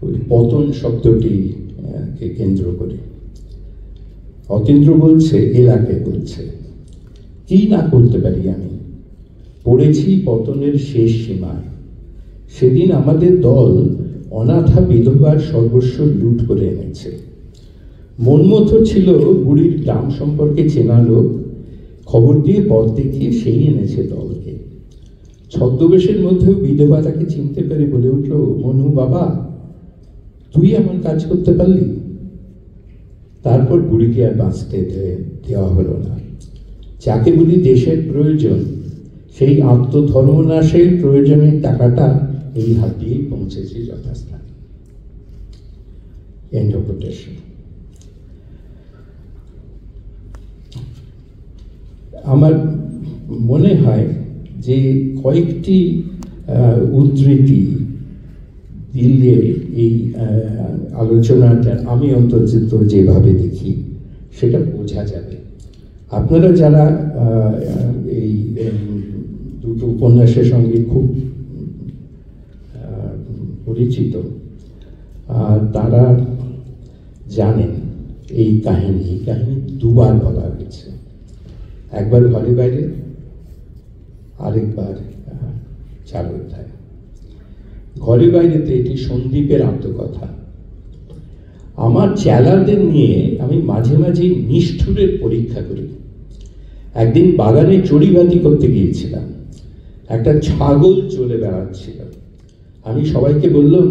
ওই পতন শব্দটি কে কেন্দ্র করে। অতীন্দ্র বলছে, এলাকায় বলছে, কি না করতে পারি আমি, পড়েছি পতনের শেষ সীমায়। সেদিন আমাদের দল অনাথা বিধবার সর্বস্ব লুট করে এনেছে। মনমতো ছিল বুড়ির গ্রাম সম্পর্কে চেনা লোক, খবর দিয়ে পথ দেখিয়ে সেই এনেছে দলকে। ছদ্মবেশের মধ্যেও বিধবা তাকে চিনতে পেরে বলে উঠল, মনু বাবা, তুই এমন কাজ করতে পারলি? তারপর বুড়িকে আর বাঁচতে দেওয়া হলো না। যাকে বলি দেশের প্রয়োজন, সেই আত্মধর্মনাশের প্রয়োজনের টাকাটা এই হাত দিয়েই পৌঁছেছে যথাস্থানে। End of quotation. আমার মনে হয় যে কয়েকটি উদ্ধৃতি দিলে এই আলোচনাটা আমি অন্তত যেভাবে দেখি সেটা বোঝা যাবে। আপনারা যারা এই দুটো উপন্যাসের সঙ্গে খুব পরিচিত, তারা জানেন এই কাহিনী দুবার বলা হয়েছে, একবার ঘরে বাইরে, আরেকবার 4 অধ্যায়। ঘরে বাইরেতে এটি সন্দীপের আত্মকথা। আমার চেলাদের নিয়ে আমি মাঝে মাঝে নিষ্ঠুরের পরীক্ষা করি। একদিন বাগানে চড়িবাতি করতে গিয়েছিলাম, একটা ছাগল চলে বেড়াচ্ছিল। আমি সবাইকে বললাম,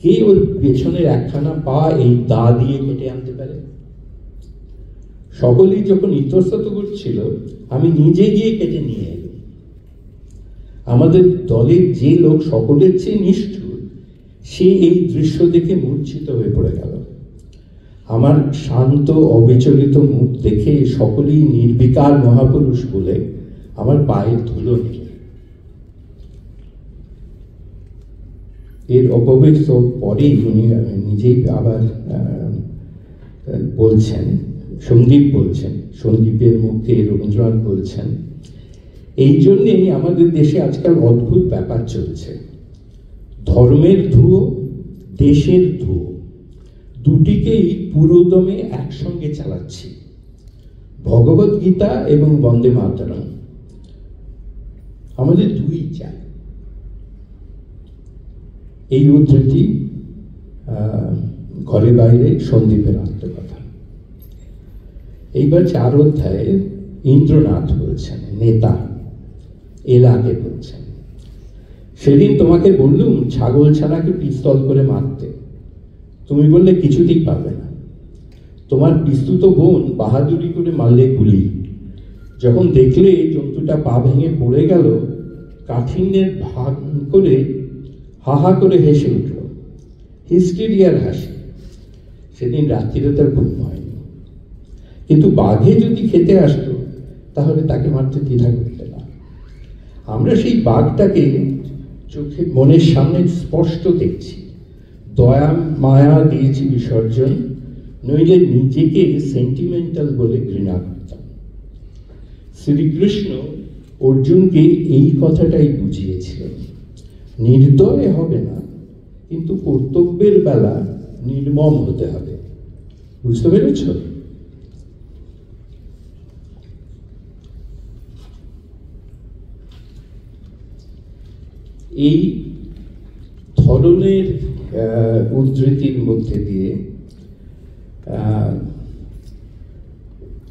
কে ওর পেছনের একখানা পা এই দা দিয়ে কেটে আনতে পারে? সকলেই যখন ইতস্তত করছিল, আমি নিজে গিয়ে কেটে নিয়ে এলাম। আমাদের দলের যে লোক সকলের চেয়ে নিষ্ঠুর, সে এই দৃশ্য দেখে মূর্ছিত হয়ে পড়ে গেল। আমার শান্ত অবিচলিত মুখ দেখে সকলেই নির্বিকার মহাপুরুষ বলে আমার পায়ের ধুলো নিল। এর অপব্যক্ত পরেই উনি নিজেই আবার বলছেন, সন্দীপ বলছেন, সন্দীপের মুখে রবীন্দ্রনাথ বলছেন, এই জন্যেই আমাদের দেশে আজকাল অদ্ভুত ব্যাপার চলছে। ধর্মের ধুয়ো, দেশের ধুয়ো, দুটিকেই পুরোদমে একসঙ্গে চালাচ্ছি। ভগবত গীতা এবং বন্দে মাতরম, আমাদের দুই চাই। এই উদ্ধৃতি ঘরে বাইরে সন্দীপের আত্মকথা। এইবার 4 অধ্যায়ে ইন্দ্রনাথ বলছেন, নেতা এলাকে বলছেন, সেদিন তোমাকে বললুম ছাগল ছানাকে পিস্তল করে মারতে, তুমি বললে কিছুতেই পারবে না। তোমার পিস্তুত বোন বাহাদুরি করে মারলে গুলি। যখন দেখলে জন্তুটা পা ভেঙে পড়ে গেল, কাঠিন্যের ভাগ করে হাহা করে হেসে উঠল, হিস্টেরিয়ার হাসি। সেদিন রাত্রিরে তার ঘুম হয়নি। কিন্তু বাঘে যদি খেতে আসতো তাহলে তাকে মারতে দ্বিধা করতে না। আমরা সেই বাঘটাকে চোখে মনের সামনে স্পষ্ট দেখছি। দয়া মায়া দিয়েছি বিসর্জন, নইলে নিজেকে সেন্টিমেন্টাল বলে ঘৃণা করতাম। শ্রীকৃষ্ণ অর্জুনকে এই কথাটাই বুঝিয়েছিলেন, নির্দয় হবে না, কিন্তু কর্তব্যের বেলা নির্মম হতে হবে। বুঝতে পেরেছ? এই ধরনের উদ্ধৃতির মধ্যে দিয়ে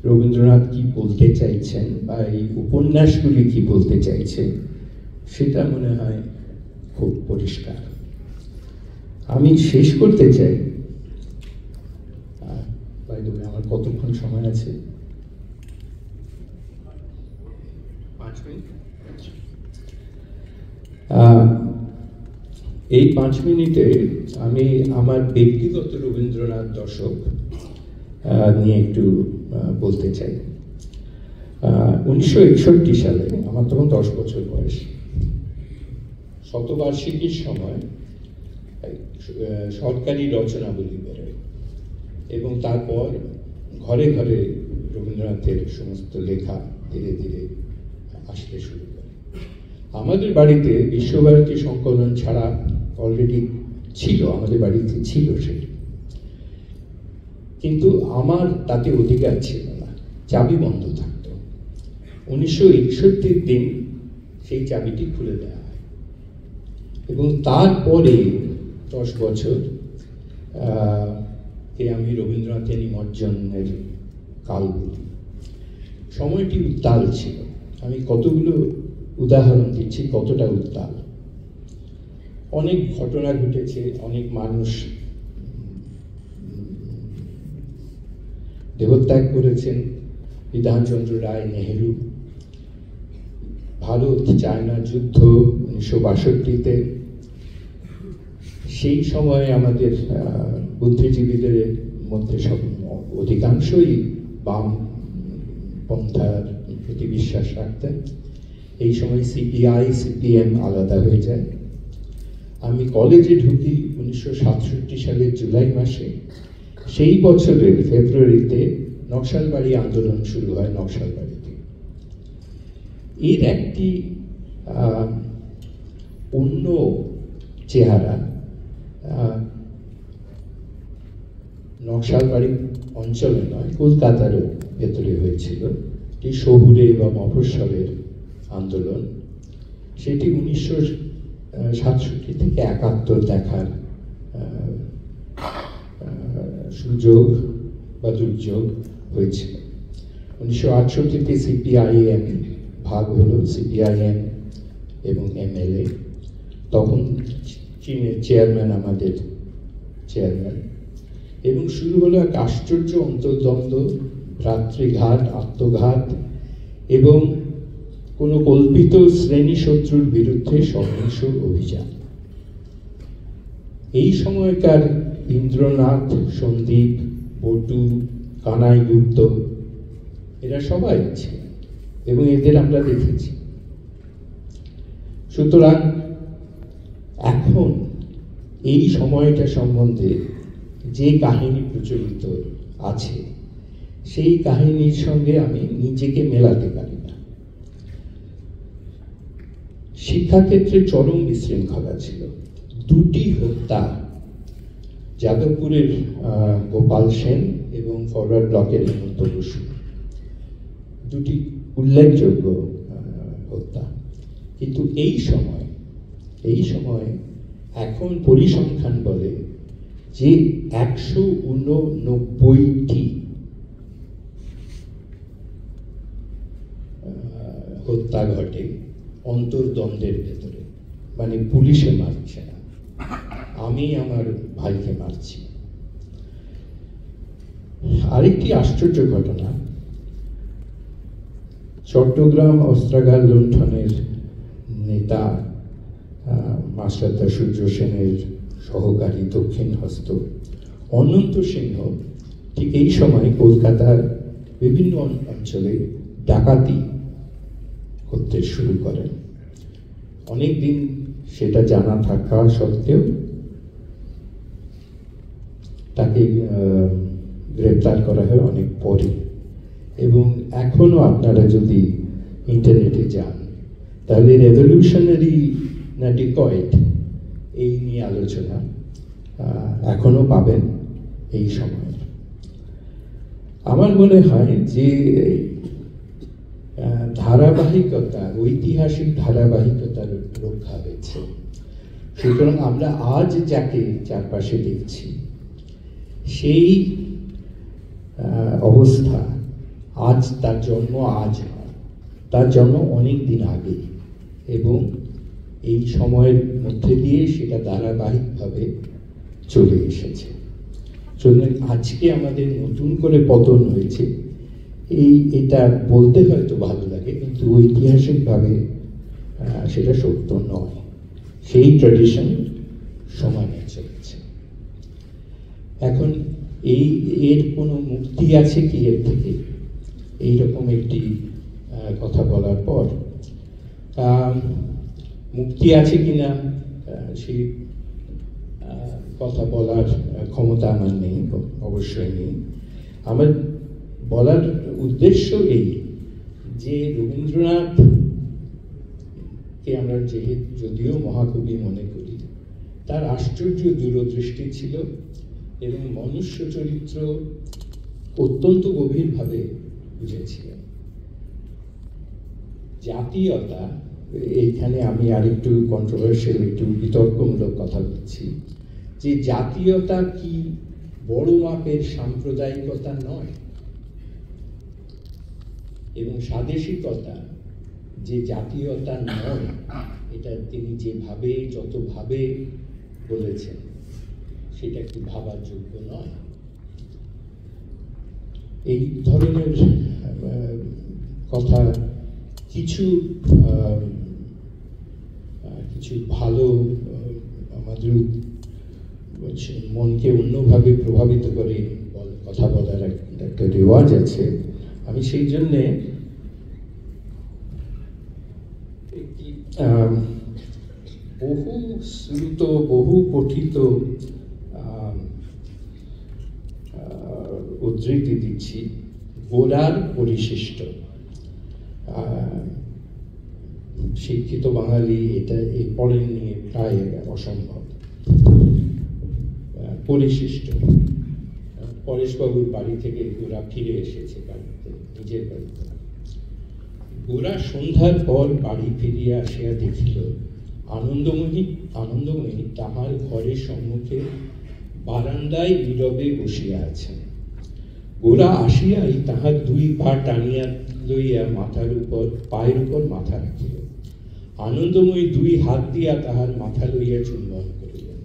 রবীন্দ্রনাথ কি বলতে চাইছেন বা এই উপন্যাসগুলি কি বলতে চাইছে সেটা মনে হয় খুব পরিষ্কার। আমি শেষ করতে চাই, আমার কতক্ষণ সময় আছে? 5 মিনিট। এই 5 মিনিটে আমি আমার ব্যক্তিগত রবীন্দ্রনাথ দশক নিয়ে একটু বলতে চাই। 1961 সালে, আমার তখন 10 বছর বয়স, শতবার্ষিকীর সময় সরকারি রচনাবলী বেরোয় এবং তারপর ঘরে ঘরে রবীন্দ্রনাথের সমস্ত লেখা ধীরে ধীরে আসতে শুরু করে। আমাদের বাড়িতে বিশ্বভারতী সংকলন ছাড়া অলরেডি ছিল, আমাদের বাড়িতে ছিল সেটি, কিন্তু আমার তাতে অধিকার ছিল না, চাবি বন্ধ থাকতো। 1961 দিন সেই চাবিটি খুলে দেওয়া হয় এবং তারপরে 10 বছর আমি রবীন্দ্রনাথের নিমজ্জনের কাল বলি। সময়টি উত্তাল ছিল। আমি কতগুলো উদাহরণ দিচ্ছি কতটা উত্তাল। অনেক ঘটনা ঘটেছে, অনেক মানুষ দেহত্যাগ করেছেন, বিধানচন্দ্র রায়, নেহেরু, ভারত চায়না যুদ্ধ 1962-তে। সেই সময় আমাদের বুদ্ধিজীবীদের মধ্যে সব অধিকাংশই বাম পন্থার প্রতি বিশ্বাস রাখতেন। এই সময় সিপিআই সিপিএম আলাদা হয়ে যায়। আমি কলেজে ঢুকি 1967 সালের জুলাই মাসে। সেই বছরের ফেব্রুয়ারিতে নকশালবাড়ি আন্দোলন শুরু হয় নকশালবাড়িতে। এর একটি অন্য চেহারা নকশালবাড়ি অঞ্চলে নয়, কলকাতারও ভেতরে হয়েছিল, এটি শহুরে বা মফস্বলের আন্দোলন। সেটি 1967 থেকে 71 দেখার সুযোগ বা দুর্যোগ হয়েছিল। 1968-তে সিপিআইএম ভাগ হলো, সিপিআইএম এবং এমএলএ। তখন চীনের চেয়ারম্যান আমাদের চেয়ারম্যান, এবং শুরু হলো এক আশ্চর্য অন্তর্দ্বন্দ্ব, ভ্রাতৃঘাত, আত্মঘাত এবং কোনো কল্পিত শ্রেণী শত্রুর বিরুদ্ধে সহিংস অভিযান। এই সময়কার ইন্দ্রনাথ, সন্দীপ, বটু, কানাই গুপ্ত এরা সবাই আছে এবং এদের আমরা দেখেছি। সুতরাং এখন এই সময়টা সম্বন্ধে যে কাহিনী প্রচলিত আছে সেই কাহিনীর সঙ্গে আমি নিজেকে মেলাতে পারি না। শিক্ষাক্ষেত্রে চরম বিশৃঙ্খলা ছিল। 2টি হত্যা, যাদবপুরের গোপাল সেন এবং ফরওয়ার্ড ব্লকের হেমন্ত বসু, 2টি উল্লেখযোগ্য হত্যা। কিন্তু এই সময় এখন পরিসংখ্যান বলে যে 189টি হত্যা ঘটে অন্তর্দ্বন্দ্বের ভেতরে, মানে পুলিশে মারছে না, আমি আমার ভাইকে মারছি। আরেকটি আশ্চর্য ঘটনা, চট্টগ্রাম অস্ত্রাগার লুণ্ঠনের নেতা মাস্টারদা সূর্য সেনের সহকারী দক্ষিণ হস্ত অনন্ত সিংহ ঠিক এই সময় কলকাতার বিভিন্ন অঞ্চলে ডাকাতি করতে শুরু করেন। অনেকদিন সেটা জানা থাকা সত্ত্বেও তাকে গ্রেপ্তার করা হয় অনেক পরে, এবং এখনো আপনারা যদি ইন্টারনেটে যান তাহলে রেভলিউশনারি না ডিকয়েট এই নিয়ে আলোচনা এখনো পাবেন এই সময়। আমার মনে হয় যে ধারাবাহিকতা, ঐতিহাসিক ধারাবাহিকতার রক্ষা হয়েছে। সুতরাং আমরা আজ যাকে চারপাশে দেখছি সেই অবস্থা আজ, তার জন্ম আজ নয়, তার জন্ম অনেক দিন আগে, এবং এই সময়ের মধ্যে দিয়ে সেটা ধারাবাহিকভাবে চলে এসেছে। আজকে আমাদের নতুন করে পতন হয়েছে এটা বলতে হয়তো ভালো লাগে, কিন্তু ঐতিহাসিকভাবে সেটা সত্য নয়। সেই ট্র্যাডিশন সমানে চলেছে। এখন এর কোনো মুক্তি আছে কি এর থেকে? এইরকম একটি কথা বলার পর মুক্তি আছে কিনা সেই কথা বলার ক্ষমতা আমার নেই, অবশ্যই নেই। আমার বলার উদ্দেশ্য এই যে রবীন্দ্রনাথকে আমরা যদিও মহাকবি মনে করি, তার আশ্চর্য দূরদৃষ্টি ছিল এবং মনুষ্য চরিত্র অত্যন্ত গভীরভাবে বুঝেছিলেন। জাতীয়তা, এইখানে আমি আরেকটু কন্ট্রোভার্সিয়াল, একটু বিতর্কমূলক কথা বলছি, যে জাতীয়তা কি বড় মাপের সাম্প্রদায়িকতা নয়, এবং স্বাদেশিকতা যে জাতীয়তা নয়, এটা তিনি যেভাবে যতভাবে বলেছেন সেটা কি ভাবার যোগ্য নয়? এই ধরনের কথা কিছু ভালো আমাদের মনকে অন্যভাবে প্রভাবিত করে কথা বলার একটা রেওয়াজ আছে। আমি সেই জন্যে বহু শ্রুত বহু পঠিত উদ্ধৃতি দিচ্ছি। গোরার পরিশিষ্ট, শিক্ষিত বাঙালি এটা এই পড়েন নিয়ে প্রায় অসম্ভব। পরিশিষ্ট, পরেশবাবুর বাড়ি থেকে গোরা ফিরে এসেছে বাড়িতে, নিজের বাড়িতে। গোরা সন্ধ্যার পর বাড়ি ফিরিয়া আসিয়া দেখিল আনন্দময়ী তাহার ঘরের সম্মুখে বারান্দায় নীরবে বসিয়া আছেন। গোরা আসিয়াই তাহার দুই পা টানিয়া লইয়া পায়ের উপর মাথা রাখিল। আনন্দময়ী দুই হাত দিয়া তাহার মাথা লইয়া চুম্বন করিলেন।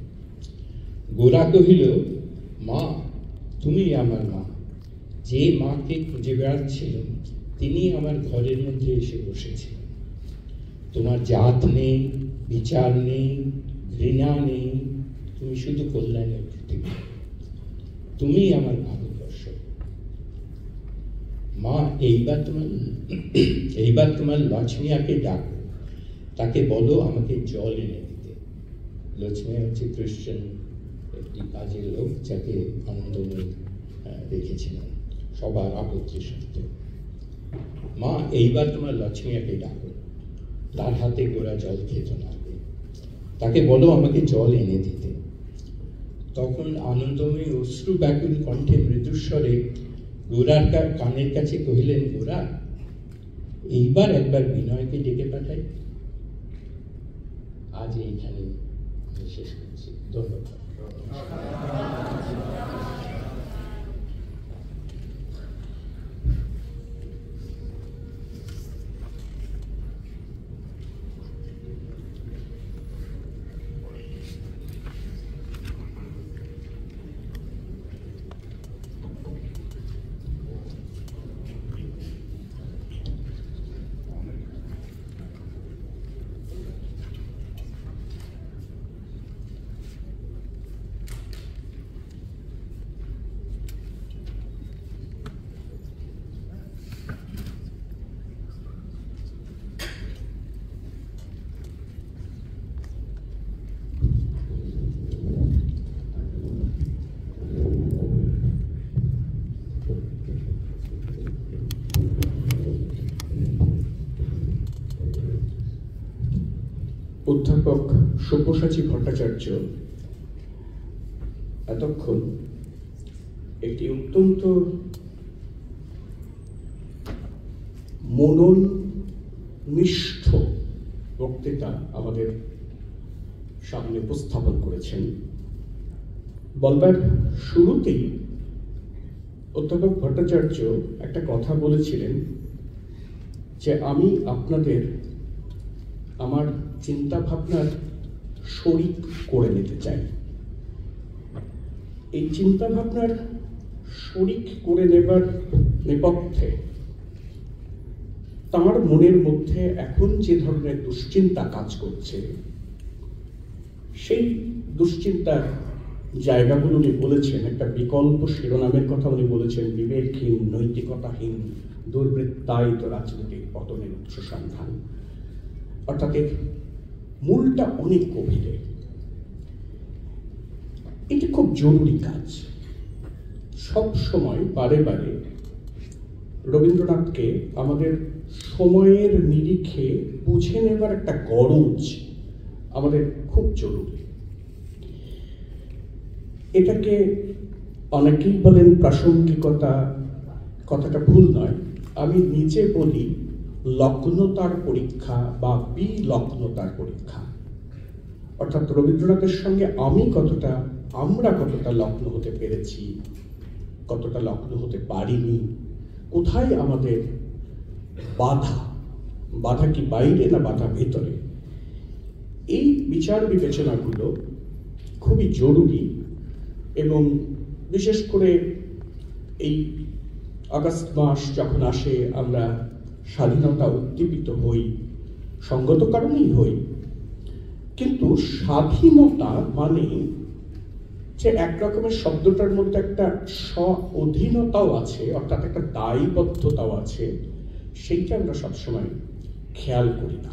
গোরা কহিল, মা, তুমি আমার মা। যে মাকে খুঁজে বেড়াচ্ছিলেন তিনি আমার ঘরের মধ্যে এসে বসেছিলেন। তোমার জাত নেই, বিচার নেই, ঘৃণা নেই, তুমি শুধু কল্যাণের প্রতীক। তুমি আমার ভারতবর্ষ। মা, এইবার তোমার লক্ষ্মীয়াকে ডাকো, তাকে বলো আমাকে জল এনে দিতে। লক্ষ্মী হচ্ছে খ্রিস্টান একটি কাজের লোক, যাকে আনন্দময়ী রেখেছিলেন সবার আপত্তি সত্ত্বেও। মা, এইবার তোমার লক্ষ্মীয়াকে ডাকো। তার হাতে গোরা জল খেত না, তাকে বলো আমাকে জল এনে দিতে। তখন আনন্দময়ী অশ্রু ব্যাকুল কণ্ঠে মৃদুস্বরে গোরার কানের কাছে কহিলেন, গোরা, এইবার একবার বিনয়কে ডেকে পাঠাই। আজ এইখানে আমি শেষ করছি। ধন্যবাদ। অধ্যাপক সব্যসাচী ভট্টাচার্য এতক্ষণ একটি অত্যন্ত মনননিষ্ঠ বক্তৃতা আমাদের সামনে উপস্থাপন করেছেন। বলবার শুরুতেই অধ্যাপক ভট্টাচার্য একটা কথা বলেছিলেন যে আমি আপনাদের আমার চিন্তা ভাবনার শরিক করে নিতে চাই। এই চিন্তা ভাবনার শরিক করে নেবার নেপথ্যে তার মনের মধ্যে এখন যে ধরনের দুশ্চিন্তা কাজ করছে, সেই দুশ্চিন্তার জায়গাগুলো উনি বলেছেন। একটা বিকল্প শিরোনামের কথা উনি বলেছেন, বিবেকহীন, নৈতিকতাহীন, দুর্বৃত্তায়িত রাজনৈতিক পতনের উৎস সন্ধান। অর্থাৎ এর মূলটা অনেক গভীরে। এটি খুব জরুরি কাজ। সব সময় বারে বারে রবীন্দ্রনাথকে আমাদের সময়ের নিরিখে বুঝে নেবার একটা গরজ আমাদের খুব জরুরি। এটাকে অনেকেই বলেন প্রাসঙ্গিকতা, কথাটা ভুল নয়। আমি নিজে বলি লগ্নতার পরীক্ষা বা বিলগ্নতার পরীক্ষা। অর্থাৎ রবীন্দ্রনাথের সঙ্গে আমরা কতটা লগ্ন হতে পেরেছি, কতটা লগ্ন হতে পারিনি, কোথায় আমাদের বাধা কি বাইরে না বাধা ভেতরে, এই বিচার বিবেচনাগুলো খুবই জরুরি। এবং বিশেষ করে এই আগস্ট মাস যখন আসে, আমরা স্বাধীনতা উদ্দীপিত হই, সঙ্গত কারণেই হই। কিন্তু স্বাধীনতা মানে যে একরকমের শব্দটার মধ্যে একটা স্ব-অধীনতাও আছে, অর্থাৎ একটা দায়বদ্ধতাও আছে, সেইটা আমরা সবসময় খেয়াল করি না।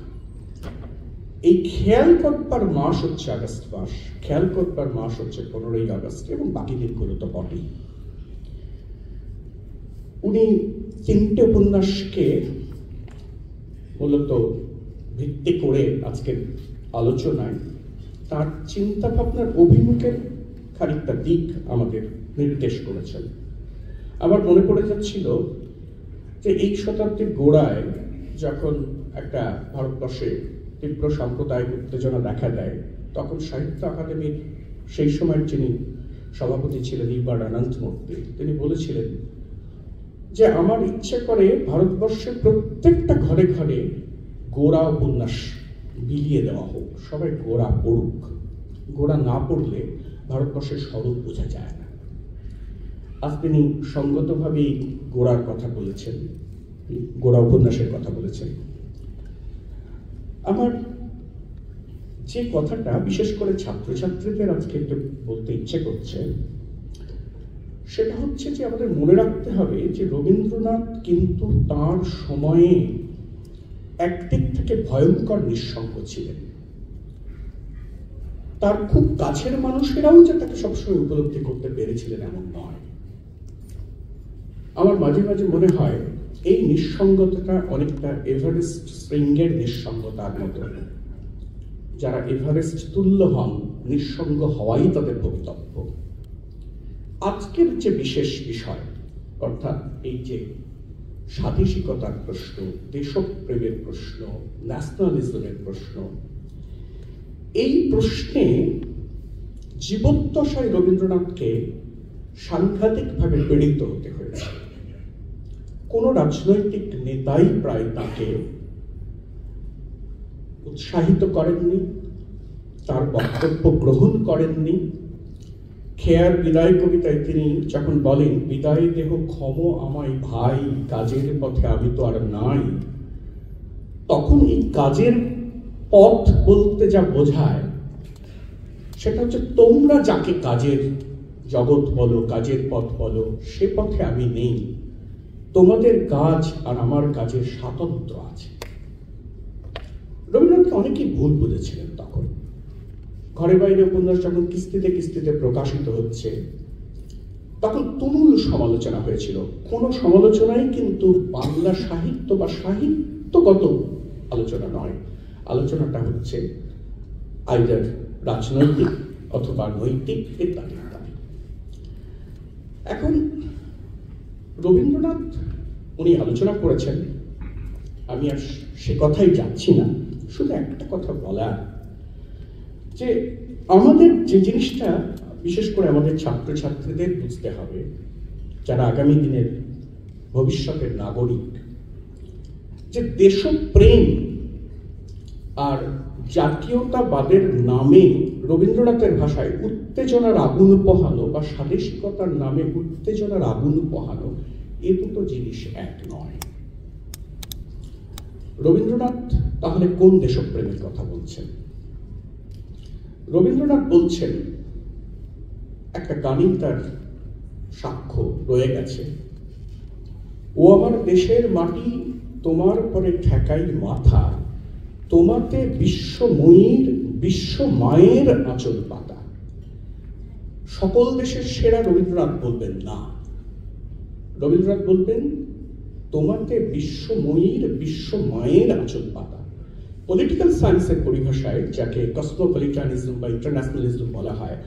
এই খেয়াল করবার মাস হচ্ছে আগস্ট মাস, খেয়াল করবার মাস হচ্ছে 15ই আগস্ট, এবং বাকি দিনগুলো তো বটেই। উনি 3টে উপন্যাসকে মূলত ভিত্তি করে আজকের আলোচনায় তার চিন্তা ভাবনার অভিমুখের খানিকটা দিক আমাদের নির্দেশ করেছেন। আমার মনে পড়ে যাচ্ছিল যে এই শতাব্দীর গোড়ায় যখন একটা ভারতবর্ষে তীব্র সাম্প্রদায়িক উত্তেজনা দেখা দেয়, তখন সাহিত্য আকাদেমির সেই সময়ের যিনি সভাপতি ছিলেন ইরবার্ট অনন্তমূর্তি, তিনি বলেছিলেন যে আমার ইচ্ছে করে ভারতবর্ষের প্রত্যেকটা ঘরে ঘরে গোরা উপন্যাস বিলিয়ে দেওয়া হোক, সবাই গোরা পড়ুক। গোরা না পড়লে ভারতবর্ষের স্বরূপ বোঝা যায় না। আজ তিনি সঙ্গতভাবেই গোরার কথা বলেছেন, গোরা উপন্যাসের কথা বলেছেন। আমার যে কথাটা বিশেষ করে ছাত্রছাত্রীদের আজকে একটু বলতে ইচ্ছে করছে, সেটা হচ্ছে যে আমাদের মনে রাখতে হবে যে রবীন্দ্রনাথ কিন্তু তার সময়ে একদিক থেকে ভয়ঙ্কর নিঃসঙ্গ ছিলেন। তার খুব কাছের মানুষেরাও যে তাকে সবসময় উপলব্ধি করতে পেরেছিলেন এমন নয়। আমার মাঝে মাঝে মনে হয় এই নিঃসঙ্গতাটা অনেকটা এভারেস্ট শৃঙ্গের নিঃসঙ্গতার মতো। যারা এভারেস্ট তুল্য হন, নিঃসঙ্গ হওয়াই তাদের ভবিতব্য। আজকের যে বিশেষ বিষয়, অর্থাৎ এই যে স্বাদেশিকতার প্রশ্ন, দেশপ্রেমের প্রশ্ন, ন্যাশনালিজমের প্রশ্ন, এই প্রশ্নে জীবদ্দশায় রবীন্দ্রনাথকে সাংঘাতিকভাবে পীড়িত হতে হয়েছে। কোন রাজনৈতিক নেতাই প্রায় তাকে উৎসাহিত করেননি, তার বক্তব্য গ্রহণ করেননি। খেয়ার বিদায় কবিতায় তিনি যখন বলেন, বিদায় দেহ ক্ষম আমায় ভাই, কাজের পথে আমি তো আর নাই, তখন এই কাজের পথ বলতে যা বোঝায় সেটা হচ্ছে তোমরা যাকে কাজের জগৎ বলো, কাজের পথ বলো, সে পথে আমি নেই। তোমাদের কাজ আর আমার কাজের স্বাতন্ত্র্য আছে। রবীন্দ্রনাথকে অনেকেই ভুল বুঝেছিলেন তখন। ঘরে বাইরে উপন্যাস যখন কিস্তিতে কিস্তিতে প্রকাশিত হচ্ছে, তখন তুমুল সমালোচনা হয়েছিল। কোন সমালোচনাই কিন্তু বাংলা সাহিত্য বা সাহিত্যগত আলোচনা নয়। আলোচনাটা হচ্ছে আইদার রাজনৈতিক অথবা নৈতিক ইত্যাদি ইত্যাদি। এখন রবীন্দ্রনাথ উনি আলোচনা করেছেন, আমি আর সে কথাই যাচ্ছি না, শুধু একটা কথা বলা যে আমাদের যে জিনিসটা বিশেষ করে আমাদের ছাত্রছাত্রীদের বুঝতে হবে, যারা আগামী দিনের ভবিষ্যতের নাগরিক, যে দেশপ্রেম আর জাতীয়তাবাদের নামে রবীন্দ্রনাথের ভাষায় উত্তেজনার আগুন পোহানো বা স্বাদেশিকতার নামে উত্তেজনার আগুন পোহানো, এ দুটো জিনিস এক নয়। রবীন্দ্রনাথ তাহলে কোন দেশপ্রেমের কথা বলছেন? রবীন্দ্রনাথ বলছেন, একটা গানই তার সাক্ষ্য রয়ে গেছে, ও আমার দেশের মাটি তোমার পরে ঠেকাই মাথা, তোমাতে বিশ্বময়ীর বিশ্ব মায়ের আঁচল পাতা। সকল দেশের সেরা রবীন্দ্রনাথ বলবেন না, রবীন্দ্রনাথ বলবেন তোমাতে বিশ্বময়ীর বিশ্ব মায়ের আঁচল পাতা। পলিটিক্যাল সায়েন্সের পরিভাষায় যাকে কসমোপলিটানিজম বা ইন্টারন্যাশনালিজম বলা হয়,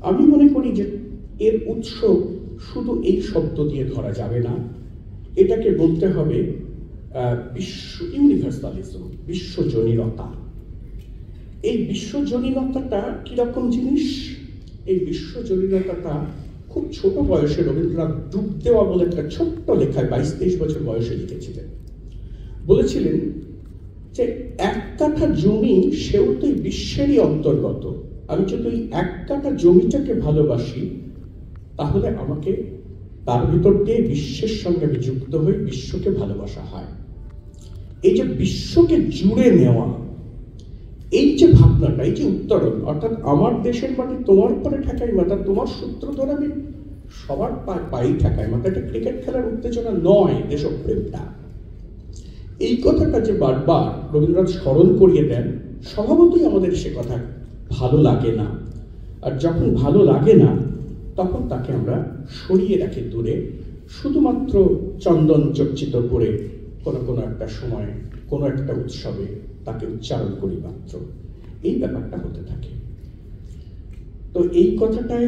আমি মনে করি যে এর উৎস শুধু এই শব্দ দিয়ে ধরা যাবে না, এটাকে বলতে হবে বিশ্ব ইউনিভার্সালিজম, বিশ্বজনীনতা। এই বিশ্বজনীনতাটা কিরকম জিনিস? এই বিশ্বজনীনতাটা খুব ছোট বয়সে রবীন্দ্রনাথ ডুব দেওয়া বলে একটা ছোট্ট লেখায় 22-23 বছর বয়সে লিখেছিলেন। বলেছিলেন যে এক কাঠা জমি সেও তো বিশ্বেরই অন্তর্গত, আমি যদি ওই এক কাঠা জমিটাকে ভালোবাসি তাহলে আমাকে তার ভিতর দিয়ে বিশ্বের সঙ্গে আমি যুক্ত হই, বিশ্বকে ভালোবাসা হয়। এই যে বিশ্বকে জুড়ে নেওয়া, এই যে ভাবনাটা, এই যে উত্তরণ, অর্থাৎ আমার দেশের মাটি তোমার পরে ঠেকাই মাথা, তোমার সূত্র ধরে আমি সবার পায়ে ঠেকাই মাথা, এটা ক্রিকেট খেলার উত্তেজনা নয়, দেশপ্রেমটা। এই কথাটা যে বারবার রবীন্দ্রনাথ স্মরণ করিয়ে দেন, স্বভাবতই আমাদের সে কথা ভালো লাগে না। আর যখন ভালো লাগে না তখন তাকে আমরা সরিয়ে রাখি দূরে, শুধুমাত্র চন্দন চর্চিত করে কোনো একটা সময় কোনো একটা উৎসবে তাকে উচ্চারণ করি মাত্র, এই ব্যাপারটা হতে থাকে। তো এই কথাটাই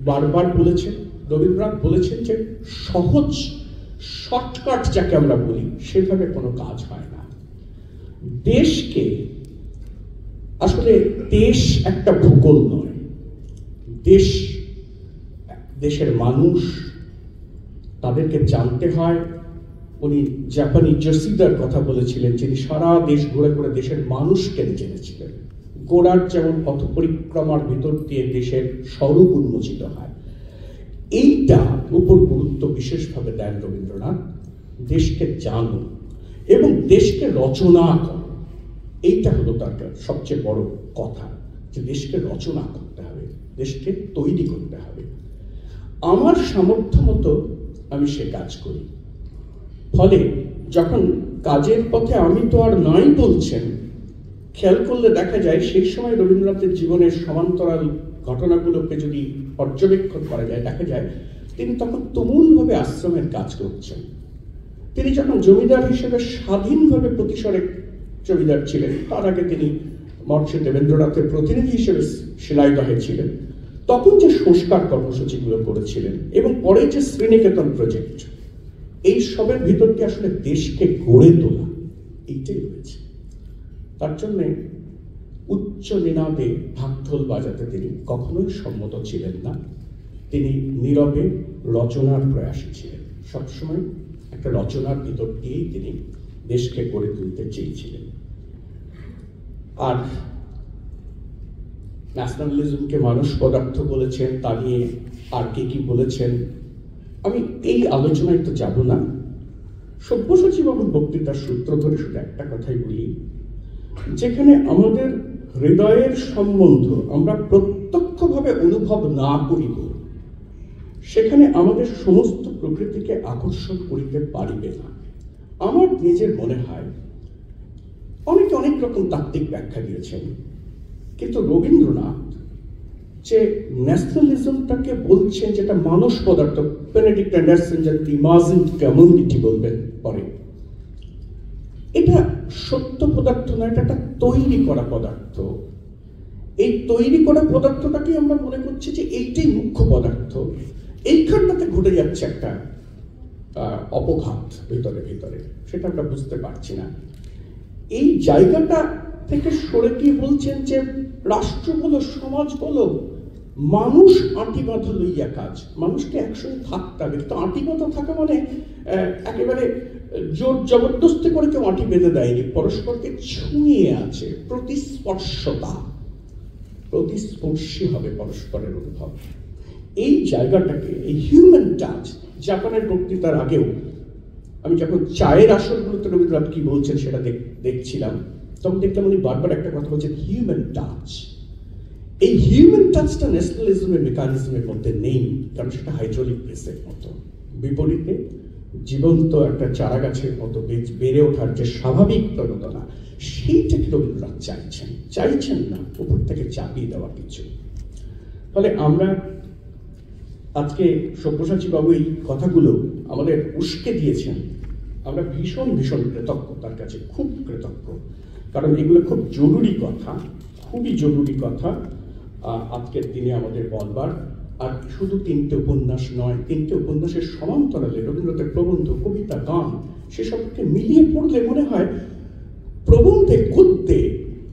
বারবার বলেছেন রবীন্দ্রনাথ। বলেছেন যে সহজ শর্টকাট যাকে আমরা বলি, সেভাবে কোনো কাজ হয় না। দেশকে আসলে দেশ একটা ভূগোল নয়, দেশের মানুষ, তাদেরকে জানতে হয়। উনি জাপানি জসিদার কথা বলেছিলেন, যিনি সারা দেশ ঘুরে ঘুরে দেশের মানুষকে জেনেছিলেন। গোড়ার যেমন পথ পরিক্রমার ভিতর দিয়ে দেশের স্বরূপ উন্মোচিত হয়, এইটা উপর গুরুত্ব বিশেষভাবে দেন রবীন্দ্রনাথ। দেশকে জানো এবং দেশকে রচনা করো, এইটা হলো তার সবচেয়ে বড় কথা, যে দেশকে রচনা করতে হবে, দেশকে তৈরি করতে হবে। আমার সামর্থ্য মতো আমি সে কাজ করি। ফলে যখন কাজের পথে আমি তো আর নাই বলছেন, খেয়াল করলে দেখা যায় সেই সময় রবীন্দ্রনাথের জীবনের সমান্তরাল ঘটনাগুলোকে যদি পর্যবেক্ষণ করা যায়, দেখা যায় তিনি তখন তুমুলভাবে আশ্রমের কাজ করছেন। তিনি যখন জমিদার হিসেবে স্বাধীনভাবে প্রতিসরে জমিদার ছিলেন, তার আগে তিনি মহর্ষি দেবেন্দ্রনাথের প্রতিনিধি হিসেবে শিলাইদহে ছিলেন, তখন যে সংস্কার কর্মসূচিগুলো করেছিলেন এবং পরে যে শ্রীনিকেতন প্রজেক্ট, এই সবের ভিতর দিয়ে আসলে দেশকে গড়ে তোলা, এইটাই রয়েছে। তার জন্যে উচ্চ নিনাদে ঢাকঢোল বাজাতে তিনি কখনোই সম্মত ছিলেন না। তিনি নীরবে রচনার প্রয়াসী ছিলেন, সবসময় একটা রচনার ভিতর দিয়েই তিনি দেশকে গড়ে তুলতে চেয়েছিলেন। আর ন্যাশনালিজমকে মানুষ পদার্থ বলেছেন, তা নিয়ে আর কি বলেছেন আমি এই আলোচনায় তো যাব না। সব্যসাচী বাবুর বক্তৃতার সূত্র ধরে শুধু একটা কথাই বলি, যেখানে আমাদের হৃদয়ের সম্বন্ধ আমরা প্রত্যক্ষভাবে অনুভব না করিব, সেখানে আমাদের সমস্ত প্রকৃতিকে আকর্ষণ করিতে পারিবে না। আমার নিজের মনে হয় অনেকে অনেক রকম তাত্ত্বিক ব্যাখ্যা দিয়েছেন, কিন্তু রবীন্দ্রনাথ যে ন্যাশনালিজমটাকে বলছেন, যেটা মানুষ পদার্থ, বেনেডিক্ট অ্যান্ডারসন যেন ইমাজিনড কমিউনিটি বলবেন পরে, এটা সত্য পদার্থ না, এটা একটা তৈরি করা পদার্থ। এই তৈরি করা পদার্থটাকে আমরা মনে করছি যে এইটাই মুখ্য পদার্থ। এইখানটাতে ঘটে যাচ্ছে একটা অপঘাত ভিতরে ভিতরে, সেটা আমরা বুঝতে পারছি না। এই জায়গাটা থেকে সরে গিয়ে বলছেন যে রাষ্ট্র বলো, সমাজ বলো, মানুষ আঁটি বাঁধা লইয়া কাজ, মানুষকে একসঙ্গে থাকতে হবে। কিন্তু আঁটি বাঁধা থাকা মানে একেবারে জোর জবরদস্তি করে কেউ আঁটি বেঁধে দেয়নি, পরস্পরকে ছুঁয়ে আছে, প্রতিস্পর্শতা, প্রতিস্পর্শী হবে পরস্পরের অনুভব। এই জায়গাটাকে, এই হিউম্যান টাচ, জাপানের বক্তৃতার আগেও আমি যখন চায়ের আসরগুলোতে রবীন্দ্রনাথ কি বলছেন সেটা দেখছিলাম, তখন দেখলাম উনি বারবার একটা কথা বলছেন, হিউম্যান টাচ। এই হিউম্যান টাচটা ন্যাশনালিজমের মেকানিজমের মধ্যে নেই, কারণ সেটা হাইড্রোলিক প্রেসের মতো। বিপরীতে জীবন্ত একটা চারা গাছের মতো বেড়ে ওঠার যে স্বাভাবিক প্রবণতা, সেইটাকে রবীন্দ্রনাথ চাইছেন না উপর থেকে চাপিয়ে দেওয়া কিছু। ফলে আমরা আজকে সব্যসাচী বাবু এই কথাগুলো আমাদের উস্কে দিয়েছেন, আমরা ভীষণ ভীষণ কৃতজ্ঞ তার কাছে, খুব কৃতজ্ঞ, কারণ এগুলো খুব জরুরি কথা, খুবই জরুরি কথা আজকের দিনে আমাদের বলবার। আর শুধু 3টে উপন্যাস নয়, 3টে উপন্যাসের সমান্তরালে রবীন্দ্রনাথের প্রবন্ধ, কবিতা, গান, সেসবকে মিলিয়ে পড়লে মনে হয় প্রবন্ধে, গদ্যে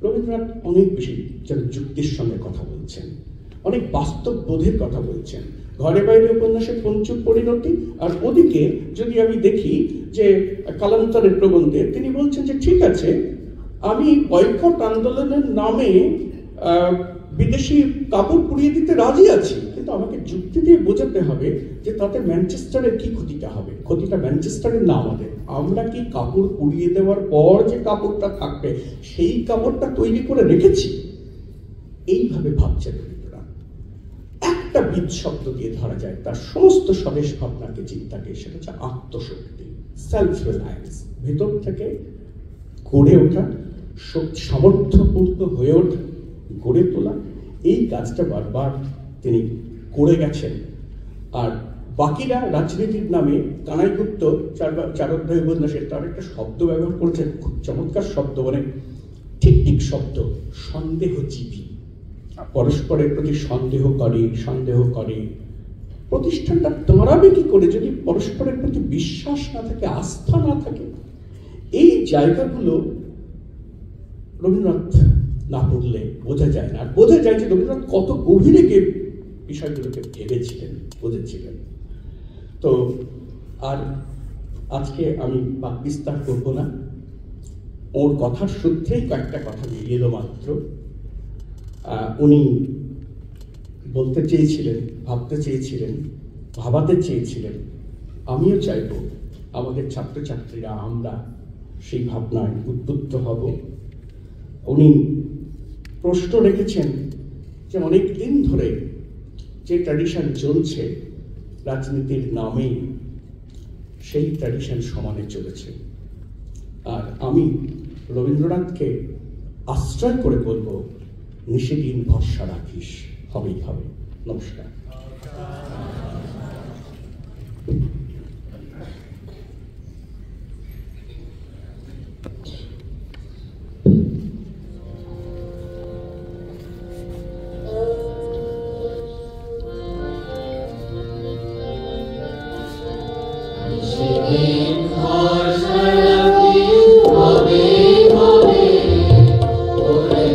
রবীন্দ্রনাথ অনেক বেশি যেন যুক্তির সঙ্গে কথা বলছেন, অনেক বাস্তব বোধের কথা বলছেন। ঘরে বাইরে উপন্যাসের পঞ্চুর পরিণতি, আর ওদিকে যদি আমি দেখি যে কালান্তরের প্রবন্ধে তিনি বলছেন যে ঠিক আছে, আমি বয়কট আন্দোলনের নামে বিদেশি কাপড় পুড়িয়ে দিতে রাজি আছি, কিন্তু আমাকে যুক্তি দিয়ে বোঝাতে হবে যে তাতে ম্যানচেস্টারের কি ক্ষতিটা হবে। ক্ষতিটা ম্যানচেস্টারের না আমাদের। আমরা কি কাপড় পুড়িয়ে দেওয়ার পর যে কাপড়টা থাকবে সেই কাপড়টা তৈরি করে রেখেছি? এইভাবে ভাবছেন রবীন্দ্রনাথ। একটা বীজ শব্দ দিয়ে ধরা যায় তার সমস্ত স্বদেশ ভাবনাকে, চিন্তাকে, সেটা হচ্ছে আত্মশক্তি, সেলফ রিলায়েন্স, ভিতর থেকে গড়ে ওঠা, সামর্থ্যপূর্ণ হয়ে ওঠা, গড়ে তোলা। এই কাজটা বারবার তিনি করে গেছেন। আর বাকিরা রাজনীতির নামে কানাই গুপ্ত চার অধ্যায় উপন্যাসে তার একটা শব্দ ব্যবহার করেছেন, খুব চমৎকার শব্দ, মানে ঠিক ঠিক শব্দ, সন্দেহজীবী, পরস্পরের প্রতি সন্দেহ করে। প্রতিষ্ঠানটা দাঁড়াবে কি করে যদি পরস্পরের প্রতি বিশ্বাস না থাকে, আস্থা না থাকে? এই জায়গাগুলো রবীন্দ্রনাথ না পড়লে বোঝা যায় না। আর বোঝা যায় যে রবীন্দ্রনাথ কত গভীরে গিয়ে বিষয়গুলোকে ভেবেছিলেন, বুঝেছিলেন। তো আর আজকে আমি বাক বিস্তার করব না, ওর কথার সূত্রেই কয়েকটা কথা বেরিয়ে এলো মাত্র। উনি বলতে চেয়েছিলেন, ভাবতে চেয়েছিলেন, ভাবাতে চেয়েছিলেন। আমিও চাইব আমাদের ছাত্রছাত্রীরা, আমরা সেই ভাবনায় উদ্বুদ্ধ হব। উনি প্রশ্ন রেখেছেন যে অনেক দিন ধরে যে ট্র্যাডিশন চলছে রাজনীতির নামে, সেই ট্র্যাডিশন সমানে চলেছে। আর আমি রবীন্দ্রনাথকে আশ্রয় করে বলবো, নিশিদিন ভরসা রাখিস, হবেই হবে। নমস্কার। হবে, হবে, ওরে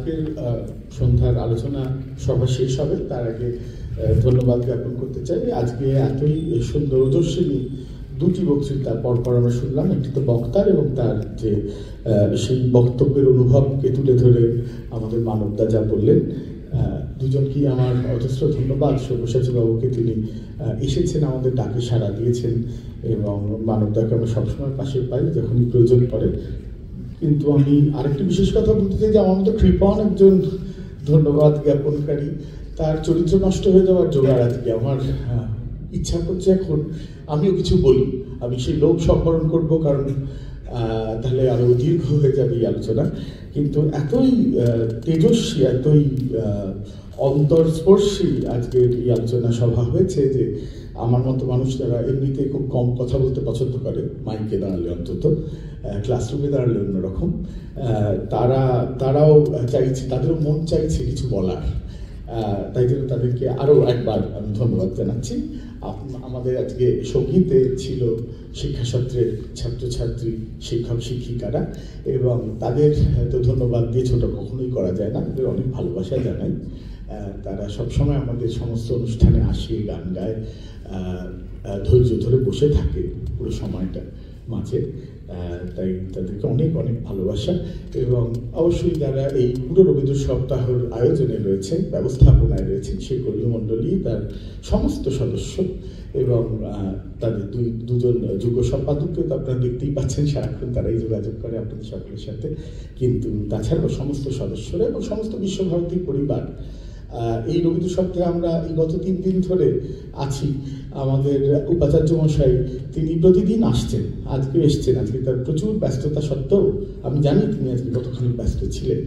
আজকের সন্ধ্যার আলোচনা সভা শেষ হবে তার আগে ধন্যবাদ জ্ঞাপন করতে চাই। আজকে এতই সুন্দর ওজস্বিনী দুটি বক্তৃতা পরপর আমরা শুনলাম, একটি তো বক্তার এবং তার যে সেই বক্তব্যের অনুভবকে তুলে ধরে আমাদের মানবদা যা বললেন, দুজনকেই আমার অজস্র ধন্যবাদ। সব্যসাচী বাবুকে, তিনি এসেছেন, আমাদের ডাকে সাড়া দিয়েছেন, এবং মানবদাকে আমরা সবসময় পাশে পাই যখনই প্রয়োজন পড়ে। কিন্তু আমি আরেকটি বিশেষ কথা বলতে চাই যে আমার মতো কৃপণ একজন ধন্যবাদ জ্ঞাপনকারী, তার চরিত্র নষ্ট হয়ে যাওয়ার জোগাড় আজকে আমার ইচ্ছা করছে এখন আমিও কিছু বলি। আমি সেই লোভ সম্বরণ করবো, কারণ তাহলে আরো দীর্ঘ হয়ে যাবে এই আলোচনা। কিন্তু এতই তেজস্বী, এতই অন্তরস্পর্শী আজকের এই আলোচনা সভা হয়েছে যে আমার মতো মানুষ যারা এমনিতে খুব কম কথা বলতে পছন্দ করে, মাইকে দাঁড়ালে অন্তত, ক্লাসরুমে দাঁড়ালে অন্যরকম, তারাও চাইছে, তাদেরও মন চাইছে কিছু বলার। তাই জন্য তাদেরকে আরও একবার আমি ধন্যবাদ জানাচ্ছি। আমাদের আজকে সঙ্গীতে ছিল শিক্ষাসত্রের ছাত্রছাত্রী, শিক্ষক শিক্ষিকারা, এবং তাদের তো ধন্যবাদ দিয়ে ছোট কখনোই করা যায় না, তাদের অনেক ভালোবাসা জানাই। তারা সবসময় আমাদের সমস্ত অনুষ্ঠানে আসে, গান গায়, ধৈর্য ধরে বসে থাকে পুরো সময়টা মাঝে, তাই তাদেরকে অনেক অনেক ভালোবাসা। এবং অবশ্যই যারা এই পুরো রবীন্দ্র সপ্তাহের আয়োজনে রয়েছে, ব্যবস্থাপনায় রয়েছে, সেই কর্মীমণ্ডলী, তার সমস্ত সদস্য এবং তাদের দুজন যুগ্ম সম্পাদককে তো আপনারা দেখতেই পাচ্ছেন, সারাক্ষণ তারাই যোগাযোগ করে আপনাদের সকলের সাথে। কিন্তু তাছাড়াও সমস্ত সদস্যরা এবং সমস্ত বিশ্বভারতীর পরিবার, এই রবীন্দ্র সপ্তাহে আমরা এই গত 3 দিন ধরে আছি। আমাদের উপাচার্য মশাই তিনি প্রতিদিন আসছেন, আজকে এসছেন। আজকে তার প্রচুর ব্যস্ততা সত্ত্বেও, আমি জানি তিনি আজকে কতখানি ব্যস্ত ছিলেন,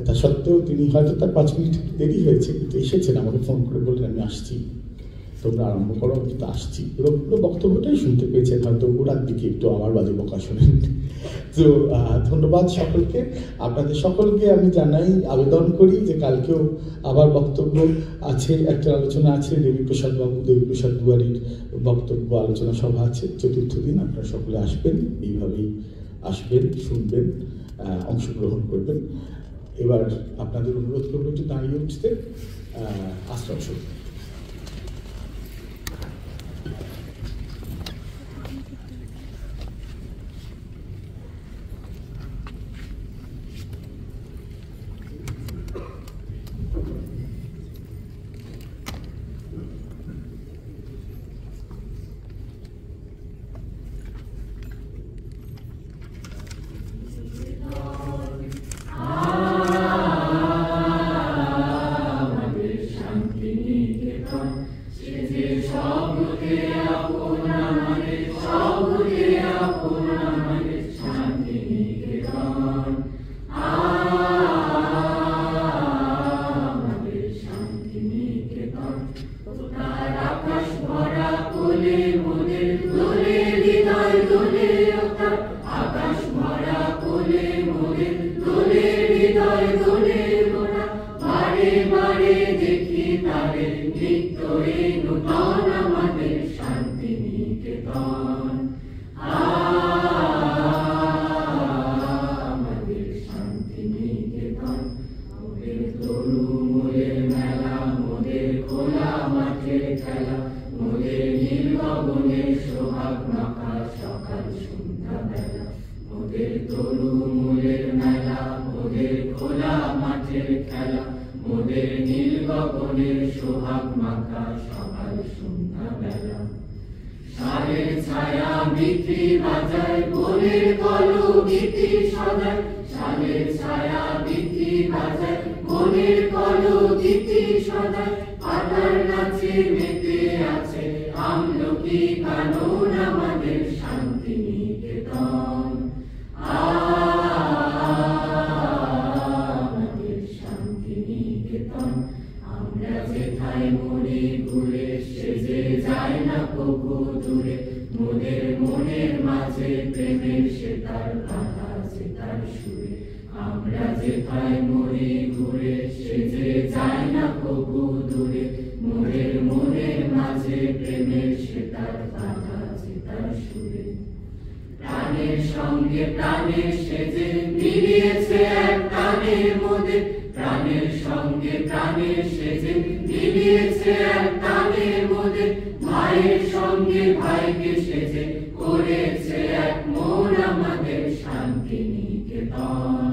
তা সত্ত্বেও তিনি হয়তো তার 5 মিনিট দেরি হয়েছে, কিন্তু এসেছেন, আমাকে ফোন করে বললেন আমি আসছি, তোমরা আরম্ভ করো, আমি কিন্তু আসছি। এবং পুরো বক্তব্যটাই শুনতে পেয়েছেন, হয়তো ওরার দিকে একটু আমার বাজে বকা শোনেন। তো ধন্যবাদ সকলকে। আপনাদের সকলকে আমি জানাই, আবেদন করি যে কালকেও আবার বক্তব্য আছে, একটা আলোচনা আছে, দেবীপ্রসাদ দুয়ারির বক্তব্য আলোচনা সভা আছে 4র্থ দিন। আপনারা সকলে আসবেন, এইভাবেই আসবেন, শুনবেন, অংশগ্রহণ করবেন। এবার আপনাদের অনুরোধ করবো একটু দাঁড়িয়ে উঠতে, আশ্রম শুরু। প্রেমের সে তার বাধা আছে তার সুরে। প্রাণের সঙ্গে প্রাণের সেজে মিলিয়েছে এক প্রাণের মধ্যে, প্রাণের সঙ্গে প্রাণের সেজে মিলিয়েছে এক প্রাণের মধ্যে, মায়ের সঙ্গে ভাইকে সেজে করেছে এক মন আমাদের শান্তি নিকেতন।